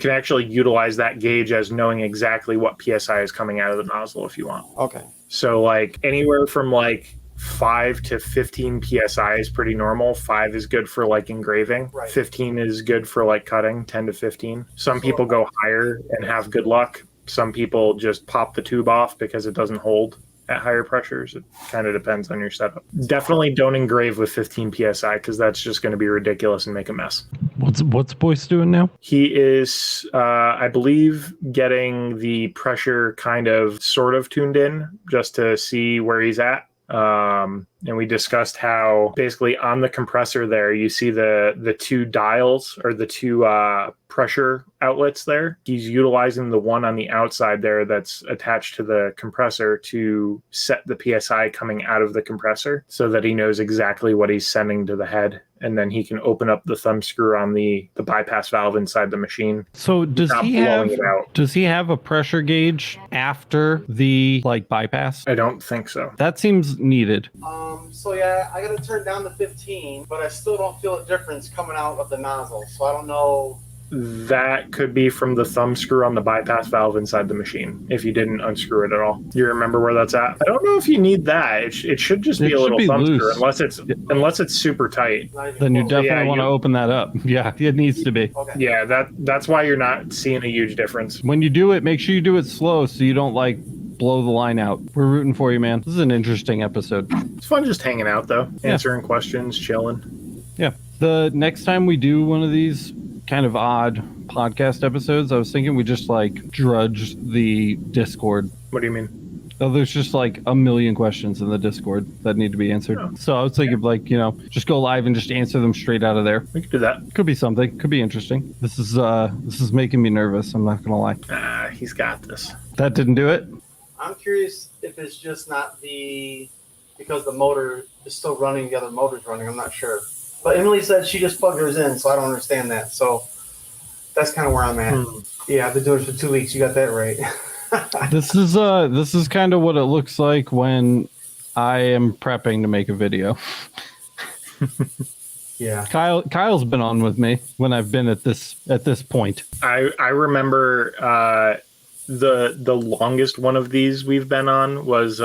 actually utilize that gauge as knowing exactly what PSI is coming out of the nozzle if you want. Okay. So like anywhere from like 5 to 15 PSI is pretty normal. 5 is good for like engraving. Right. 15 is good for like cutting, 10 to 15. Some people go higher and have good luck. Some people just pop the tube off because it doesn't hold at higher pressures. It kind of depends on your setup. Definitely don't engrave with 15 PSI because that's just going to be ridiculous and make a mess. What's Boyce doing now? He is, I believe, getting the pressure kind of sort of tuned in just to see where he's at. And we discussed how basically on the compressor there, you see the 2 dials or the 2 pressure outlets there. He's utilizing the one on the outside there that's attached to the compressor to set the PSI coming out of the compressor so that he knows exactly what he's sending to the head. And then he can open up the thumb screw on the bypass valve inside the machine. So does he have a pressure gauge after the bypass? I don't think so. That seems needed. So yeah, I got to turn down to 15, but I still don't feel a difference coming out of the nozzle. So I don't know That could be from the thumb screw on the bypass valve inside the machine if you didn't unscrew it at all. You remember where that's at? I don't know if you need that. It should just be a little thumb screw unless it's super tight. Then you definitely want to open that up. Yeah, it needs to be. Okay. Yeah, that's why you're not seeing a huge difference. When you do it, make sure you do it slow so you don't like blow the line out. We're rooting for you, man. This is an interesting episode. It's fun just hanging out though, answering questions, chilling. Yeah. The next time we do one of these kind of odd podcast episodes, I was thinking we just like drudge the Discord. What do you mean? Oh, there's just like a million questions in the Discord that need to be answered. Oh. So I was thinking like, just go live and just answer them straight out of there. We could do that. Could be something. Could be interesting. This is making me nervous. I'm not gonna lie. He's got this. That didn't do it. I'm curious if it's just not because the motor is still running, the other motor's running. I'm not sure. But Emily said she just plugged hers in, so I don't understand that. So that's kind of where I'm at. Yeah, I've been doing it for 2 weeks. You got that right. This is kind of what it looks like when I am prepping to make a video. Yeah. Kyle's been on with me when I've been at this point. I remember the longest one of these we've been on was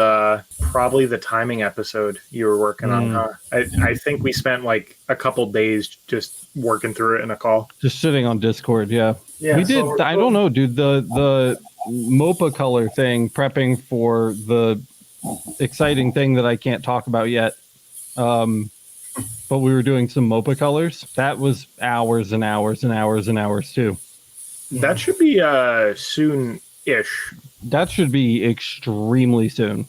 probably the timing episode you were working on. Huh? I think we spent like a couple days just working through it in a call. Just sitting on Discord, yeah. Yeah, we did. so I don't know, dude. The MOPA color thing, prepping for the exciting thing that I can't talk about yet. But we were doing some MOPA colors. That was hours and hours and hours and hours too. That should be soon-ish. That should be extremely soon.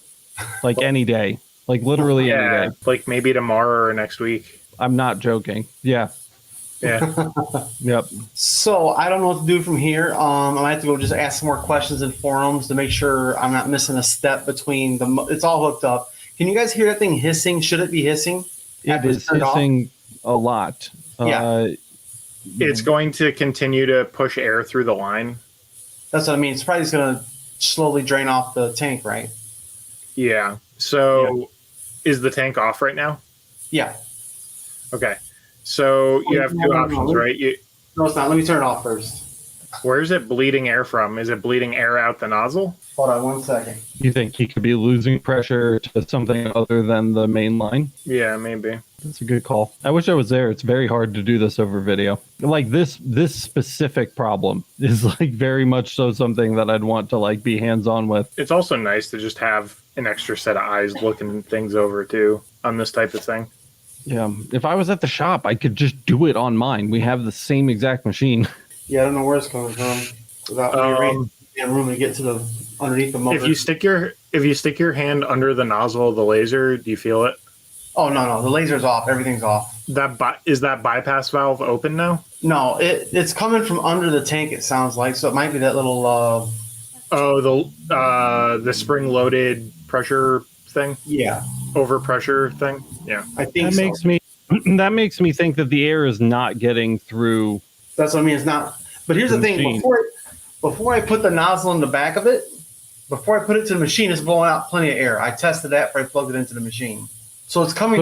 Like any day. Like literally any day. Like maybe tomorrow or next week. I'm not joking. Yeah. Yeah. Yep. So I don't know what to do from here. I might have to go just ask some more questions in forums to make sure I'm not missing a step between it's all hooked up. Can you guys hear that thing hissing? Should it be hissing? It is hissing a lot. Yeah. It's going to continue to push air through the line. That's what I mean. It's probably just going to slowly drain off the tank, right? Yeah. So is the tank off right now? Yeah. Okay. So you have two options, right? No, it's not. Let me turn it off first. Where's it bleeding air from? Is it bleeding air out the nozzle? Hold on 1 second. You think he could be losing pressure to something other than the main line? Yeah, maybe. That's a good call. I wish I was there. It's very hard to do this over video. Like this specific problem is like very much so something that I'd want to like be hands-on with. It's also nice to just have an extra set of eyes looking things over too on this type of thing. Yeah. If I was at the shop, I could just do it on mine. We have the same exact machine. Yeah, I don't know where it's coming from. Without room to get to the underneath the motor. If you stick your hand under the nozzle of the laser, do you feel it? Oh no, the laser's off. Everything's off. Is that bypass valve open now? No, it's coming from under the tank. It sounds like so. It might be that little. The spring loaded pressure thing. Yeah. Overpressure thing. Yeah. I think that makes me think that the air is not getting through. That's what I mean. It's not. But here's the thing. Before I put the nozzle in the back of it, before I put it to the machine, it's blowing out plenty of air. I tested that before I plugged it into the machine. So it's coming.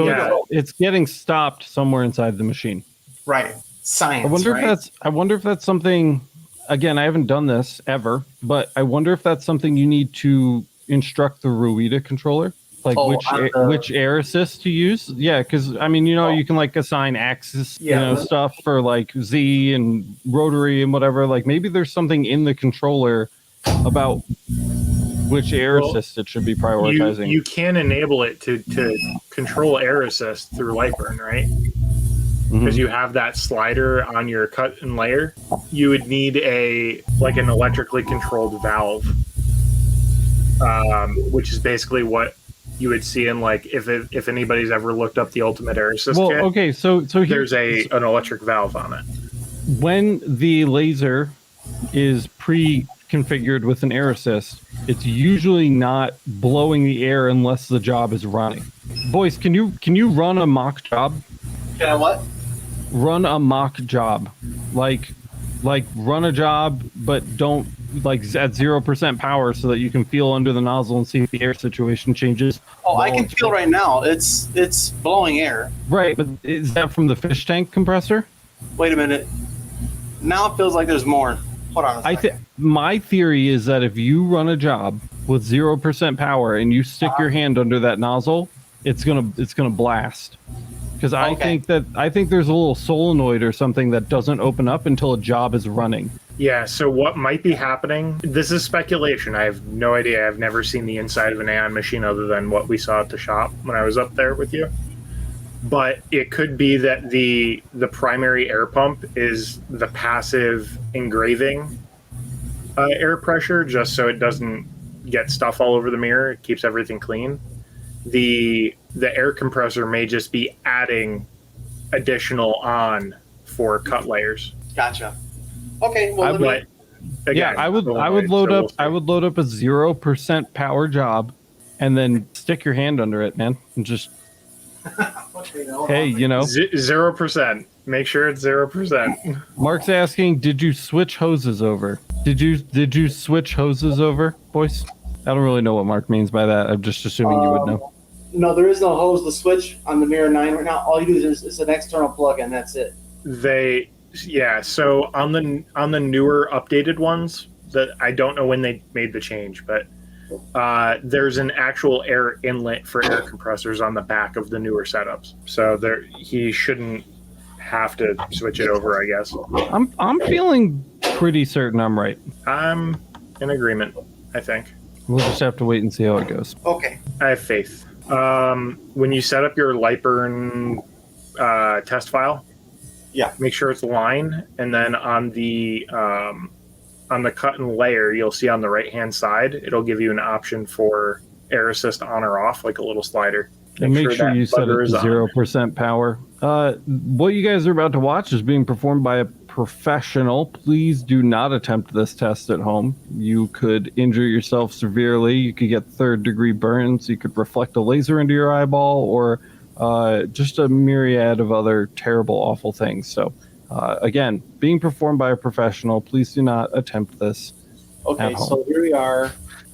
It's getting stopped somewhere inside the machine. Right. Science. I wonder if that's something. Again, I haven't done this ever, but I wonder if that's something you need to instruct the Ruida controller, like which air assist to use. Yeah, because I mean, you can like assign axis, stuff for like Z and rotary and whatever. Like maybe there's something in the controller about which air assist it should be prioritizing. You can enable it to control air assist through Lightburn, right? Because you have that slider on your cut and layer. You would need an electrically controlled valve, which is basically what you would see in like if anybody's ever looked up the Ultimate Air Assist kit. Okay, so there's an electric valve on it. When the laser is pre-configured with an air assist, it's usually not blowing the air unless the job is running. Boyce, can you run a mock job? Can I what? Run a mock job, like run a job, but don't like at 0% power so that you can feel under the nozzle and see if the air situation changes. Oh, I can feel right now. It's blowing air. Right, but is that from the fish tank compressor? Wait a minute. Now it feels like there's more. Hold on a second. My theory is that if you run a job with 0% power and you stick your hand under that nozzle, it's gonna blast. Because I think there's a little solenoid or something that doesn't open up until a job is running. Yeah, so what might be happening, this is speculation. I have no idea. I've never seen the inside of an Aeon machine other than what we saw at the shop when I was up there with you. But it could be that the primary air pump is the passive engraving air pressure, just so it doesn't get stuff all over the mirror. It keeps everything clean. The air compressor may just be adding additional on for cut layers. Gotcha. Okay, well, I would load up a 0% power job, and then stick your hand under it, man, and just. Hey, you know, 0%. Make sure it's 0%. Mark's asking, did you switch hoses over? Did you switch hoses over, Boyce? I don't really know what Mark means by that. I'm just assuming you would know. No, there is no hose to switch on the Mira 9 right now. All you do is it's an external plug, and that's it. So on the newer updated ones, that I don't know when they made the change, but there's an actual air inlet for air compressors on the back of the newer setups. So he shouldn't have to switch it over, I guess. I'm feeling pretty certain I'm right. I'm in agreement, I think. We'll just have to wait and see how it goes. Okay. I have faith. When you set up your light burn test file, make sure it's line, and then on the cut and layer, you'll see on the right hand side, it'll give you an option for air assist on or off, like a little slider. And make sure you set it to 0% power. What you guys are about to watch is being performed by a professional. Please do not attempt this test at home. You could injure yourself severely. You could get third-degree burns. You could reflect a laser into your eyeball, or just a myriad of other terrible, awful things. So, again, being performed by a professional. Please do not attempt this. Okay, so here we are.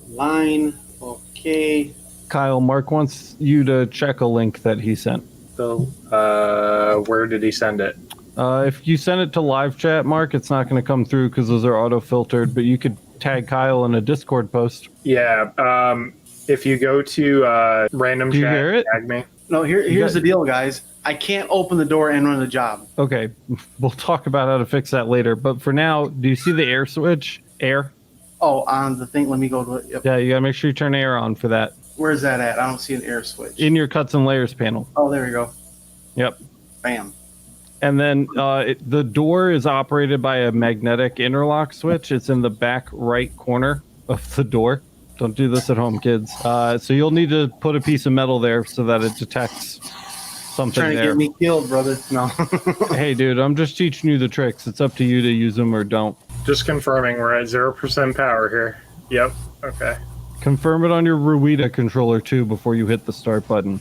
Line. Okay. Kyle, Mark wants you to check a link that he sent. Where did he send it? If you send it to live chat, Mark, it's not going to come through because those are auto-filtered, but you could tag Kyle in a Discord post. Yeah. If you go to random Do you chat, hear it? tag me. No, here's the deal, guys. I can't open the door and run the job. Okay, we'll talk about how to fix that later. But for now, do you see the air switch? Air? Oh, on the thing. Let me go to it. Yep. Yeah, you got to make sure you turn air on for that. Where's that at? I don't see an air switch. In your cuts and layers panel. Oh, there we go. Yep. Bam. And then the door is operated by a magnetic interlock switch. It's in the back right corner of the door. Don't do this at home, kids. So you'll need to put a piece of metal there so that it detects something Trying to there. get me killed, brother. No. Hey, dude, I'm just teaching you the tricks. It's up to you to use them or don't. Just confirming, we're at 0% power here. Yep. Okay. Confirm it on your Ruida controller, too, before you hit the start button.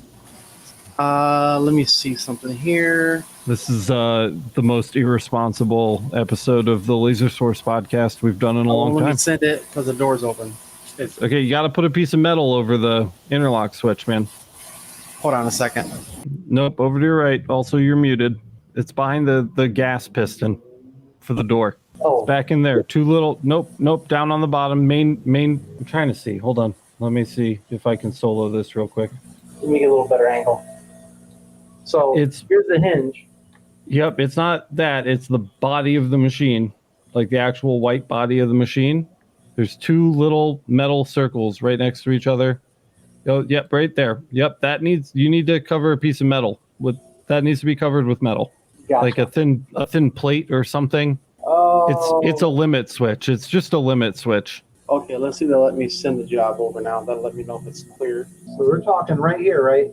Let me see something here. This is the most irresponsible episode of the Laser Source podcast we've done in a long time. Let me send it because the door's open. Okay, you got to put a piece of metal over the interlock switch, man. Hold on a second. Nope, over to your right. Also, you're muted. It's behind the gas piston for the door. Oh. It's back in there. Too little. Nope, down on the bottom. Main. I'm trying to see. Hold on. Let me see if I can solo this real quick. Let me get a little better angle. So here's the hinge. Yep, it's not that. It's the body of the machine, like the actual white body of the machine. There's two little metal circles right next to each other. Oh, yep, right there. Yep, you need to cover a piece of metal that needs to be covered with metal, Gotcha. like a thin plate or something. Oh. It's a limit switch. It's just a limit switch. Okay, let's see. They'll let me send the job over now. That'll let me know if it's clear. So we're talking right here, right?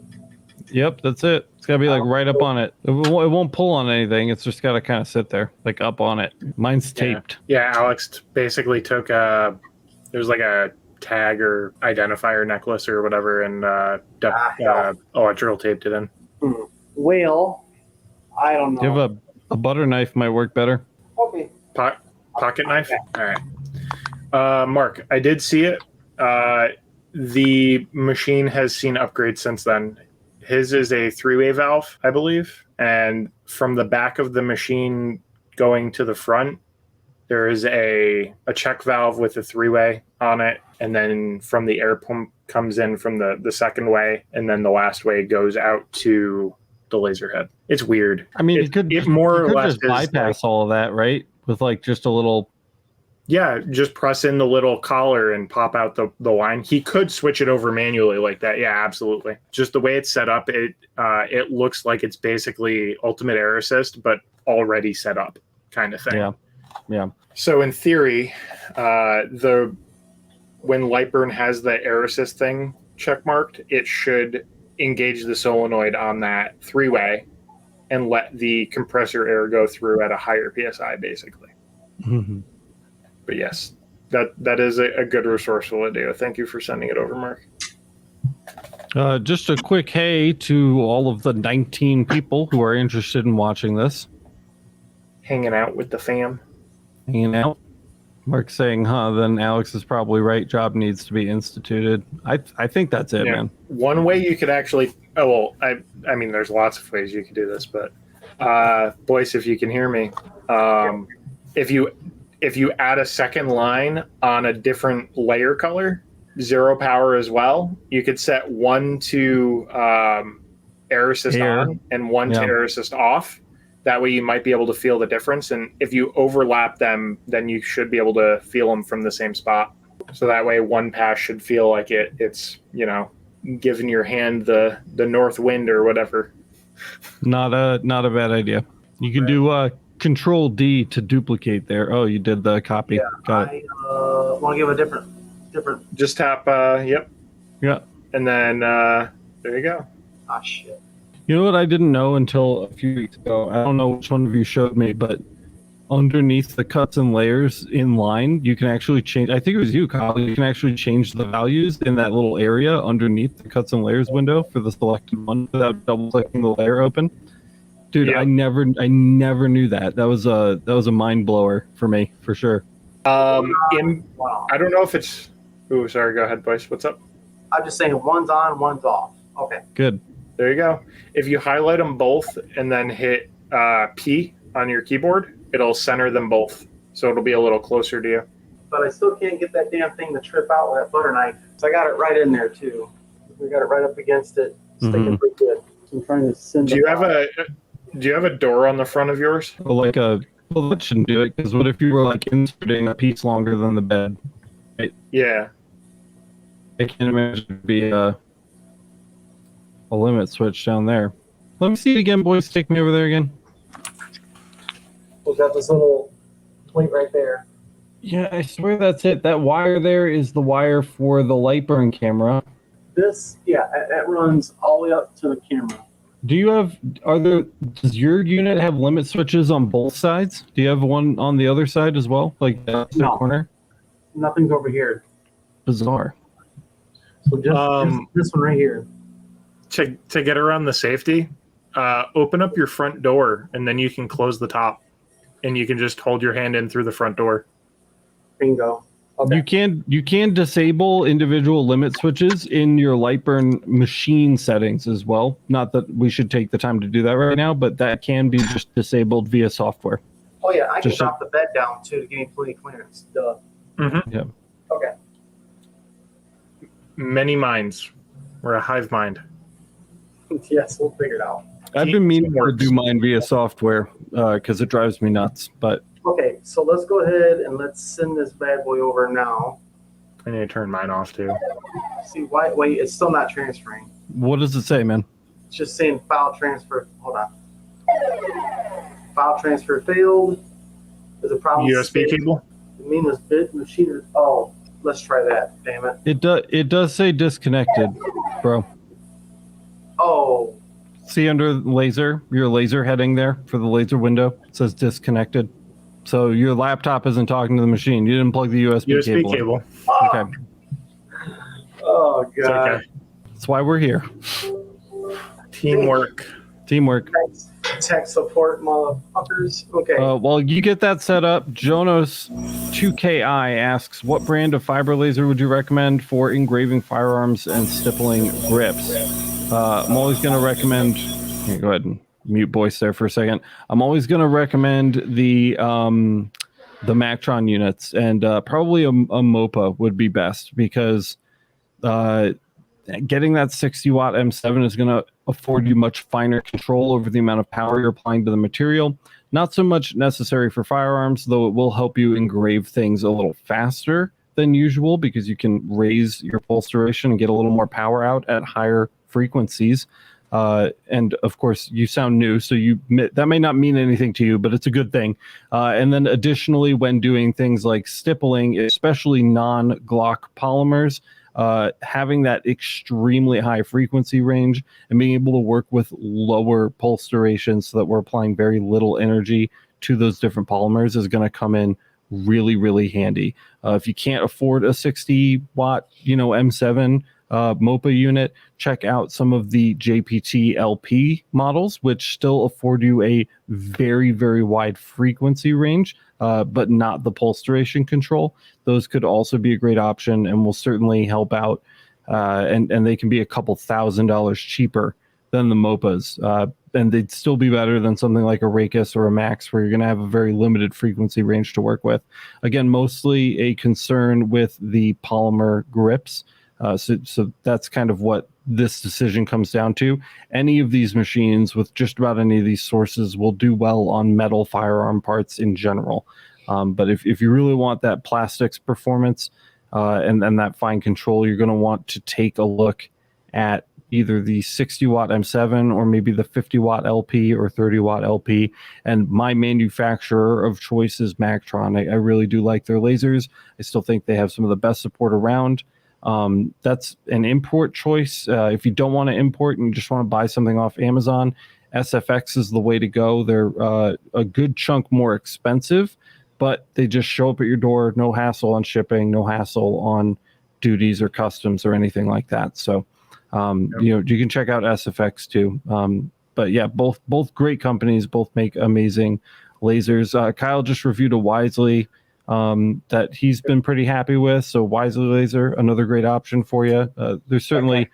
Yep, that's it. It's got to be like right up on it. It won't pull on anything. It's just got to kind of sit there, like up on it. Mine's taped. Yeah, Alex basically took there's like a tag or identifier necklace or whatever, and electrical taped it in. Well, I don't know. You have a butter knife might work better. Okay. Pocket knife? All right. Mark, I did see it. The machine has seen upgrades since then. His is a three-way valve, I believe. And from the back of the machine going to the front, there is a check valve with a 3-way on it, and then from the air pump comes in from the second way, and then the last way goes out to the laser head. It's weird. I mean, it more or less just bypass all of that, right? With like just a little. Yeah, just press in the little collar and pop out the line. He could switch it over manually like that. Yeah, absolutely. Just the way it's set up, it looks like it's basically ultimate air assist, but already set up kind of thing. Yeah, yeah. So in theory, when Lightburn has the air assist thing check marked, it should engage the solenoid on that 3-way and let the compressor air go through at a higher PSI, basically. Mm-hmm. But yes, that is a good resourceful idea. Thank you for sending it over, Mark. Just a quick hey to all of the 19 people who are interested in watching this. Hanging out with the fam. Hanging out. Mark saying, then Alex is probably right. Job needs to be instituted. I think that's it, man. One way you could actually, I mean, there's lots of ways you could do this, but Boyce, if you can hear me, if you add a second line on a different layer color, 0 power as well, you could set one to air assist on and one to air assist off. That way you might be able to feel the difference. And if you overlap them, then you should be able to feel them from the same spot. So that way one pass should feel like it's, giving your hand the north wind or whatever. Not a bad idea. You can do Control D to duplicate there. Oh, you did the copy. Yeah, Got it. I want to give a different. Just tap, yep. Yeah. And then there you go. Ah, shit. You know what I didn't know until a few weeks ago? I don't know which one of you showed me, but underneath the cuts and layers in line, you can actually change. I think it was you, Kyle. You can actually change the values in that little area underneath the cuts and layers window for the selected one without double clicking the layer open. Dude, yeah. I never knew that. That was a mind blower for me, for sure. I don't know if it's. Ooh, sorry. Go ahead, Boyce. What's up? I'm just saying one's on, one's off. Okay. Good. There you go. If you highlight them both and then hit P on your keyboard, it'll center them both. So it'll be a little closer to you. But I still can't get that damn thing to trip out with that butter knife. So I got it right in there too. We got it right up against it. Sticking pretty good. So I'm trying to send. Do you have a door on the front of yours? Well, that shouldn't do it, because what if you were like inserting a piece longer than the bed? Right? Yeah. I can't imagine it'd be a limit switch down there. Let me see it again, boys. Take me over there again. We've got this little plate right there. Yeah, I swear that's it. That wire there is the wire for the Lightburn camera. This, that runs all the way up to the camera. Does your unit have limit switches on both sides? Do you have one on the other side as well? Like the corner? Nothing's over here. Bizarre. So just this one right here. To get around the safety, open up your front door and then you can close the top and you can just hold your hand in through the front door. Bingo. Okay. You can disable individual limit switches in your Lightburn machine settings as well. Not that we should take the time to do that right now, but that can be just disabled via software. Oh yeah, I can drop the bed down too to give me plenty of clearance. Duh. Mm-hmm. Yeah. Okay. Many minds. We're a hive mind. Yes, we'll figure it out. I've been meaning to do mine via software because it drives me nuts. But okay, so let's go ahead and let's send this bad boy over now. I need to turn mine off too. See, wait, it's still not transferring. What does it say, man? It's just saying file transfer. Hold on. File transfer failed. There's a problem. USB cable? The mean was bit machine. Oh, let's try that. Damn it. It does say disconnected, bro. Oh. See under laser, your laser heading there for the laser window, it says disconnected. So your laptop isn't talking to the machine. You didn't plug the USB cable. Oh. Okay. Oh, God. Okay. That's why we're here. Teamwork. Thanks. Tech support, motherfuckers. Okay. While you get that set up, Jonas 2KI asks, what brand of fiber laser would you recommend for engraving firearms and stippling grips? I'm always going to recommend. Here, go ahead and mute Boyce there for a second. I'm always going to recommend the Mactron units, and probably a MOPA would be best, because getting that 60 watt M7 is going to afford you much finer control over the amount of power you're applying to the material. Not so much necessary for firearms, though it will help you engrave things a little faster than usual, because you can raise your pulse duration and get a little more power out at higher frequencies. And of course, you sound new, so that may not mean anything to you, but it's a good thing. And then additionally, when doing things like stippling, especially non-Glock polymers, having that extremely high frequency range and being able to work with lower pulse durations so that we're applying very little energy to those different polymers is going to come in really, really handy. If you can't afford a 60 watt, M7 MOPA unit, check out some of the JPT LP models, which still afford you a very, very wide frequency range, but not the pulse duration control. Those could also be a great option and will certainly help out. And they can be a couple $1,000s cheaper than the MOPAs. And they'd still be better than something like a Rakis or a Max, where you're going to have a very limited frequency range to work with. Again, mostly a concern with the polymer grips. So that's kind of what this decision comes down to. Any of these machines with just about any of these sources will do well on metal firearm parts in general. But if you really want that plastics performance and that fine control, you're going to want to take a look at either the 60 watt M7 or maybe the 50 watt LP or 30 watt LP. And my manufacturer of choice is Mactron. I really do like their lasers. I still think they have some of the best support around. That's an import choice. If you don't want to import and you just want to buy something off Amazon, SFX is the way to go. They're a good chunk more expensive, but they just show up at your door. No hassle on shipping, no hassle on duties or customs or anything like that. So, you can check out SFX too. But yeah, both great companies, both make amazing lasers. Kyle just reviewed a Wisely that he's been pretty happy with. So Wisely laser, another great option for you. There's certainly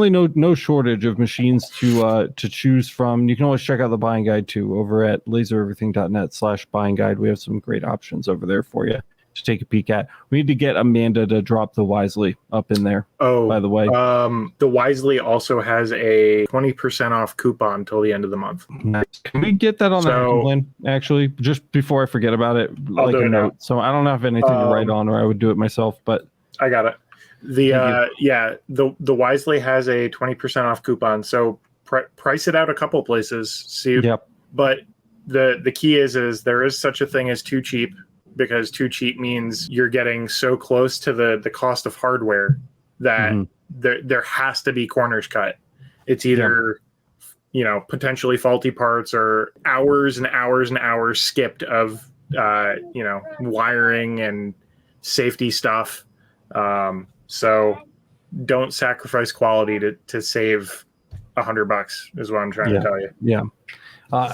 no shortage of machines to choose from. You can always check out the buying guide too over at lasereverything.net/buying guide. We have some great options over there for you to take a peek at. We need to get Amanda to drop the Wisely up in there. Oh, by the way, the Wisely also has a 20% off coupon till the end of the month. Nice. Can we get that on the plan? Actually, just before I forget about it, like a note. So I don't have anything to write on, or I would do it myself. But I got it. The Wisely has a 20% off coupon. So price it out a couple places. See. Yep. But the key is there is such a thing as too cheap, because too cheap means you're getting so close to the cost of hardware that there has to be corners cut. It's either potentially faulty parts or hours and hours and hours skipped of wiring and safety stuff. So don't sacrifice quality to save $100 is what I'm trying to tell you. Yeah.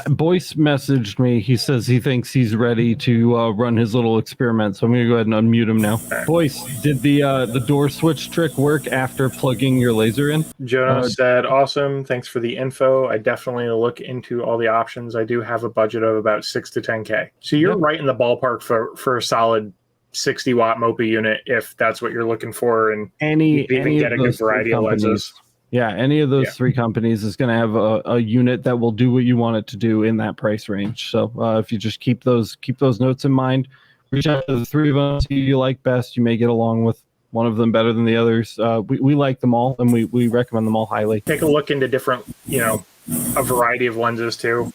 Boyce messaged me. He says he thinks he's ready to run his little experiment. So I'm going to go ahead and unmute him now. Right. Boyce, did the door switch trick work after plugging your laser in? Jonas said, awesome. Thanks for the info. I definitely look into all the options. I do have a budget of about 6 to 10K. So you're right in the ballpark for a solid 60 watt MOPA unit if that's what you're looking for, and any get a good variety of lenses. Yeah, any of those three companies is going to have a unit that will do what you want it to do in that price range. So if you just keep those notes in mind, reach out to the three of them, see who you like best. You may get along with one of them better than the others. We like them all, and we recommend them all highly. Take a look into different, a variety of lenses too.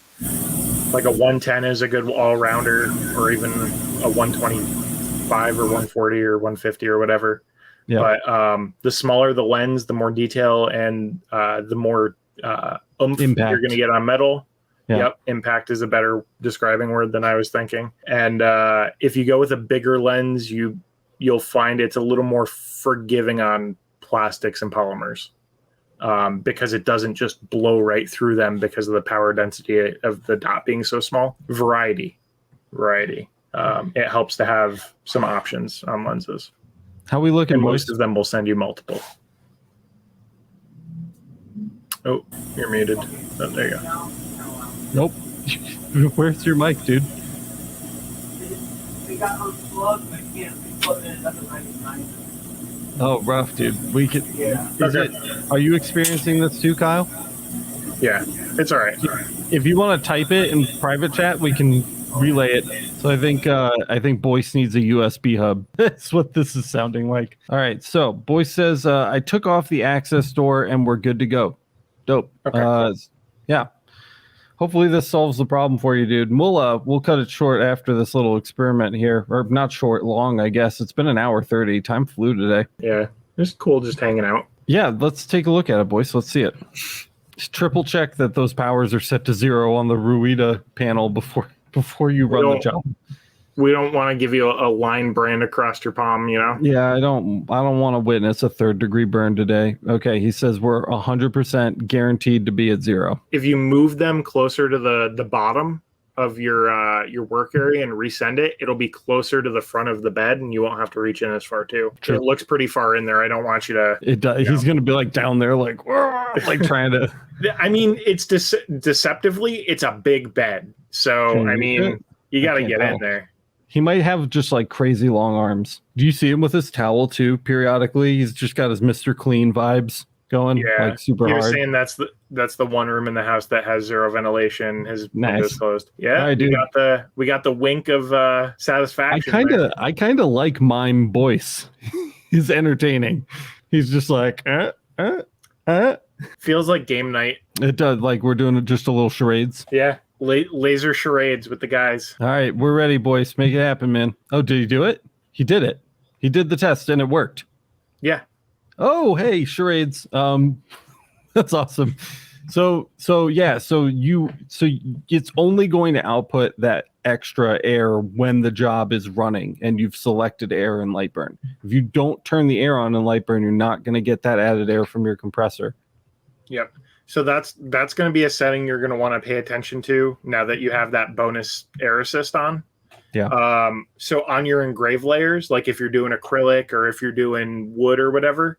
Like a 110 is a good all-rounder, or even a 125 or 140 or 150 or whatever. Yeah. But the smaller the lens, the more detail and the more oomph impact you're going to get on metal. Yeah. Yep. Impact is a better describing word than I was thinking. And if you go with a bigger lens, you'll find it's a little more forgiving on plastics and polymers because it doesn't just blow right through them because of the power density of the dot being so small. Variety. It helps to have some options on lenses. How we looking? And most of them will send you multiple. Oh, you're muted. Oh, there you go. Nope. Where's your mic, dude? They got unplugged, but I can't replug it. It doesn't recognize it. Oh, rough, dude. We could. Yeah. Are you experiencing this too, Kyle? Yeah, it's all right. If you want to type it in private chat, we can relay it. So I think Boyce needs a USB hub. That's what this is sounding like. All right. So Boyce says, I took off the access door and we're good to go. Dope. Okay. Yeah. Hopefully this solves the problem for you, dude. And we'll cut it short after this little experiment here, or not short, long, I guess. It's been an hour 30. Time flew today. Yeah, it's cool just hanging out. Yeah, let's take a look at it, Boyce. Let's see it. Just triple check that those powers are set to 0 on the Ruida panel before you run the job. We don't want to give you a line brand across your palm, you know? Yeah, I don't want to witness a 3rd-degree burn today. Okay, he says we're 100% guaranteed to be at 0. If you move them closer to the bottom of your work area and resend it, it'll be closer to the front of the bed, and you won't have to reach in as far too. True. It looks pretty far in there. I don't want you to. It does. He's going to be like down there, like trying to. I mean, it's deceptively, it's a big bed. So I mean, you got to get in there. He might have just like crazy long arms. Do you see him with his towel too? Periodically, he's just got his Mr. Clean vibes going, like super hard. You're saying that's the one room in the house that has 0 ventilation. His windows closed. Yeah, we got the wink of satisfaction. I kind of like mime Boyce. He's entertaining. He's just like, Feels like game night. It does. Like we're doing just a little charades. Yeah. Laser charades with the guys. All right, we're ready, Boyce. Make it happen, man. Oh, did he do it? He did it. He did the test and it worked. Yeah. Oh, hey, charades. That's awesome. So it's only going to output that extra air when the job is running and you've selected air and light burn. If you don't turn the air on in light burn, you're not going to get that added air from your compressor. Yep. So that's going to be a setting you're going to want to pay attention to now that you have that bonus air assist on. Yeah. So on your engrave layers, like if you're doing acrylic or if you're doing wood or whatever,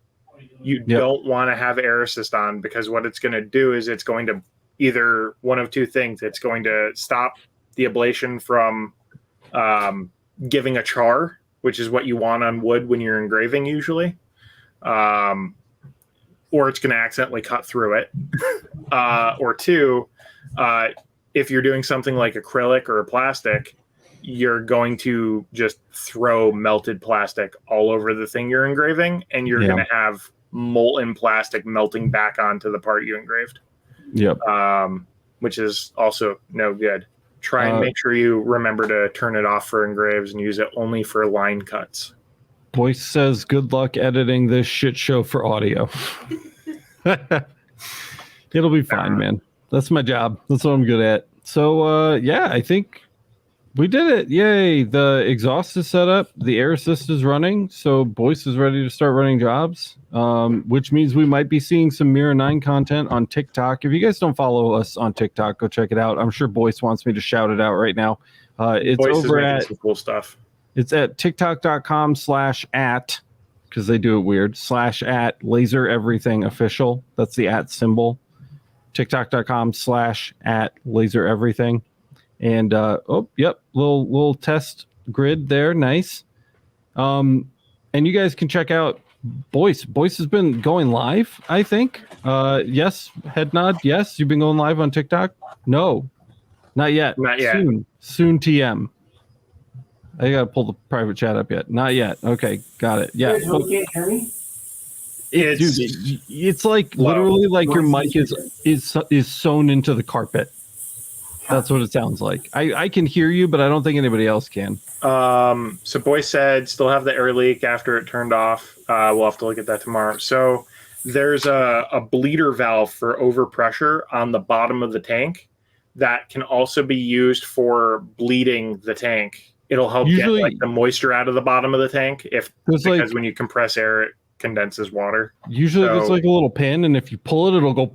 you don't want to have air assist on, because what it's going to do is it's going to either one of two things. It's going to stop the ablation from giving a char, which is what you want on wood when you're engraving usually. Or it's going to accidentally cut through it. Or two, if you're doing something like acrylic or plastic, you're going to just throw melted plastic all over the thing you're engraving, and you're going to have molten plastic melting back onto the part you engraved. Yep. Which is also no good. Try and make sure you remember to turn it off for engraves and use it only for line cuts. Boyce says, good luck editing this shit show for audio. It'll be fine, man. That's my job. That's what I'm good at. So, I think we did it. Yay. The exhaust is set up. The air assist is running. So Boyce is ready to start running jobs, which means we might be seeing some Mira 9 content on TikTok. If you guys don't follow us on TikTok, go check it out. I'm sure Boyce wants me to shout it out right now. It's Boyce over at some cool stuff. It's at tiktok.com/@ because they do it weird /@ laser everything official. That's the @ symbol. tiktok.com/@ laser everything. And little test grid there. Nice. And you guys can check out Boyce. Boyce has been going live, I think. Yes, head nod. Yes, you've been going live on TikTok. No, not yet. Not yet. Soon TM. I gotta pull the private chat up yet. Not yet. Okay, got it. Yeah. You can't hear me? It's like literally like your mic is sewn into the carpet. That's what it sounds like. I can hear you, but I don't think anybody else can. So Boyce said still have the air leak after it turned off. We'll have to look at that tomorrow. So there's a bleeder valve for overpressure on the bottom of the tank that can also be used for bleeding the tank. It'll help get like the moisture out of the bottom of the tank because when you compress air, it condenses water. Usually there's like a little pin, and if you pull it, it'll go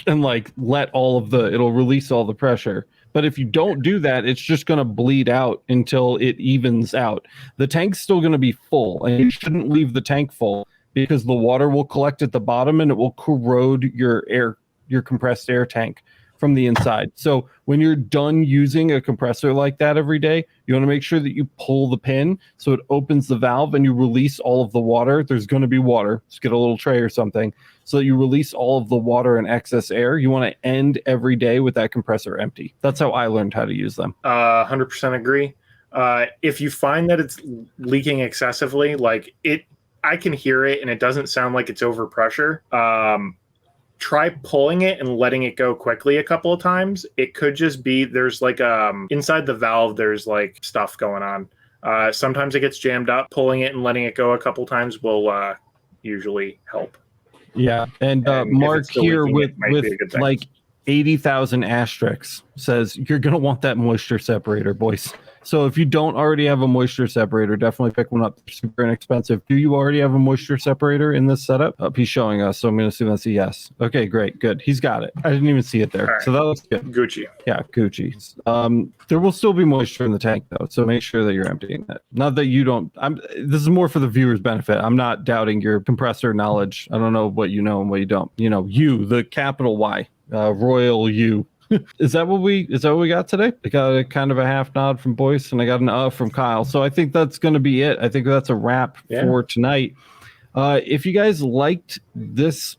and like it'll release all the pressure. But if you don't do that, it's just going to bleed out until it evens out. The tank's still going to be full, and you shouldn't leave the tank full because the water will collect at the bottom and it will corrode your compressed air tank from the inside. So when you're done using a compressor like that every day, you want to make sure that you pull the pin so it opens the valve and you release all of the water. There's going to be water. Just get a little tray or something so that you release all of the water and excess air. You want to end every day with that compressor empty. That's how I learned how to use them. 100% agree. If you find that it's leaking excessively, like I can hear it and it doesn't sound like it's overpressure. Try pulling it and letting it go quickly a couple of times. It could just be there's like inside the valve there's like stuff going on. Sometimes it gets jammed up. Pulling it and letting it go a couple times will usually help. Yeah, and Mark here with like 80,000 asterisks says you're going to want that moisture separator, Boyce. So if you don't already have a moisture separator, definitely pick one up. They're super inexpensive. Do you already have a moisture separater in this setup? He's showing us, so I'm going to assume that's a yes. Okay, great, good. He's got it. I didn't even see it there. Right. So that looks good. Gucci. Yeah, Gucci. There will still be moisture in the tank, though, so make sure that you're emptying it. Not that you don't. This is more for the viewer's benefit. I'm not doubting your compressor knowledge. I don't know what you know and what you don't. You know, you, the capital Y, royal you. Is that what we got today? I got a kind of a half nod from Boyce, and I got an from Kyle. So I think that's going to be it. I think that's a wrap for tonight. If you guys liked this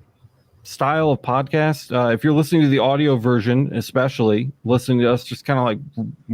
style of podcast, if you're listening to the audio version, especially listening to us just kind of like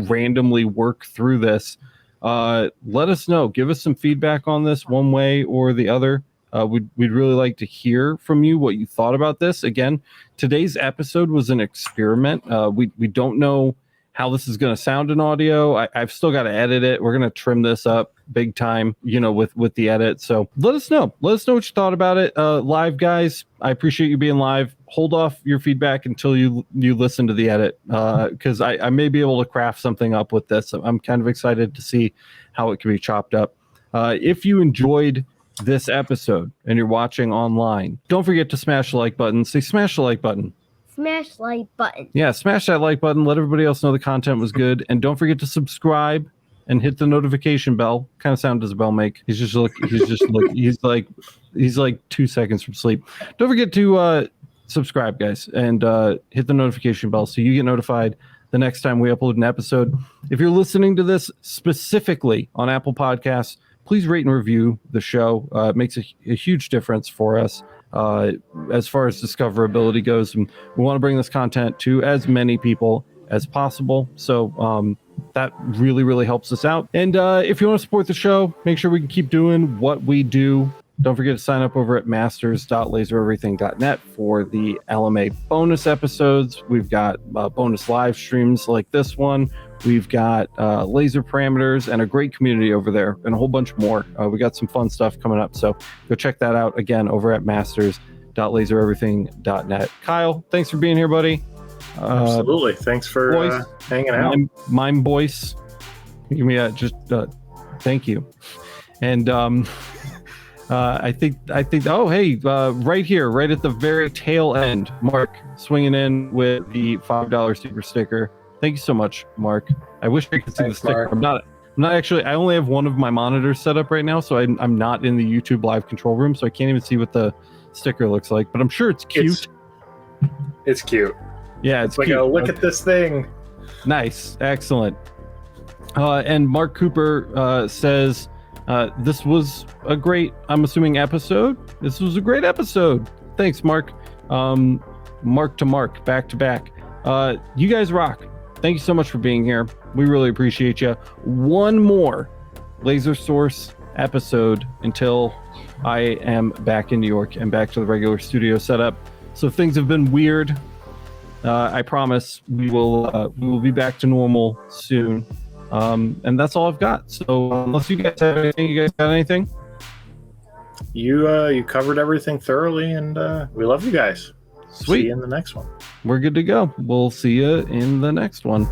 randomly work through this, let us know. Give us some feedback on this one way or the other. We'd really like to hear from you what you thought about this. Again, today's episode was an experiment. We don't know how this is going to sound in audio. I've still got to edit it. We're going to trim this up big time, with the edit. So let us know. Let us know what you thought about it. Live guys, I appreciate you being live. Hold off your feedback until you listen to the edit, because I may be able to craft something up with this. I'm kind of excited to see how it can be chopped up. If you enjoyed this episode and you're watching online, don't forget to smash the like button. Say smash the like button. Smash like button. Yeah, smash that like button. Let everybody else know the content was good. And don't forget to subscribe and hit the notification bell. What kind of sound does a bell make? He's like 2 seconds from sleep. Don't forget to subscribe, guys, and hit the notification bell so you get notified the next time we upload an episode. If you're listening to this specifically on Apple Podcasts, please rate and review the show. It makes a huge difference for us as far as discoverability goes. And we want to bring this content to as many people as possible. So that really, really helps us out. And if you want to support the show, make sure we can keep doing what we do. Don't forget to sign up over at masters.lasereverything.net for the LMA bonus episodes. We've got bonus live streams like this one. We've got laser parameters and a great community over there and a whole bunch more. We got some fun stuff coming up. So go check that out again over at masters.lasereverything.net. Kyle, thanks for being here, buddy. Absolutely. Thanks for Boyce, hanging out. Mime Boyce. Give me thank you. And I think. Oh, hey, right here, right at the very tail end, Mark swinging in with the $5 super sticker. Thank you so much, Mark. I wish I could see the sticker. Mark. I'm not actually. I only have one of my monitors set up right now, so I'm not in the YouTube live control room, so I can't even see what the sticker looks like. But I'm sure it's cute. It's cute. Yeah, it's like cute. Look at this thing. Nice, excellent. And Mark Cooper says. This was a great, I'm assuming, episode. This was a great episode. Thanks, Mark. Mark to Mark, back to back. You guys rock. Thank you so much for being here. We really appreciate you. One more Laser Source episode until I am back in New York and back to the regular studio setup. So if things have been weird, I promise we will be back to normal soon. And that's all I've got. So unless you guys have anything, you guys got anything? You covered everything thoroughly, and we love you guys. Sweet. See you in the next one. We're good to go. We'll see you in the next one.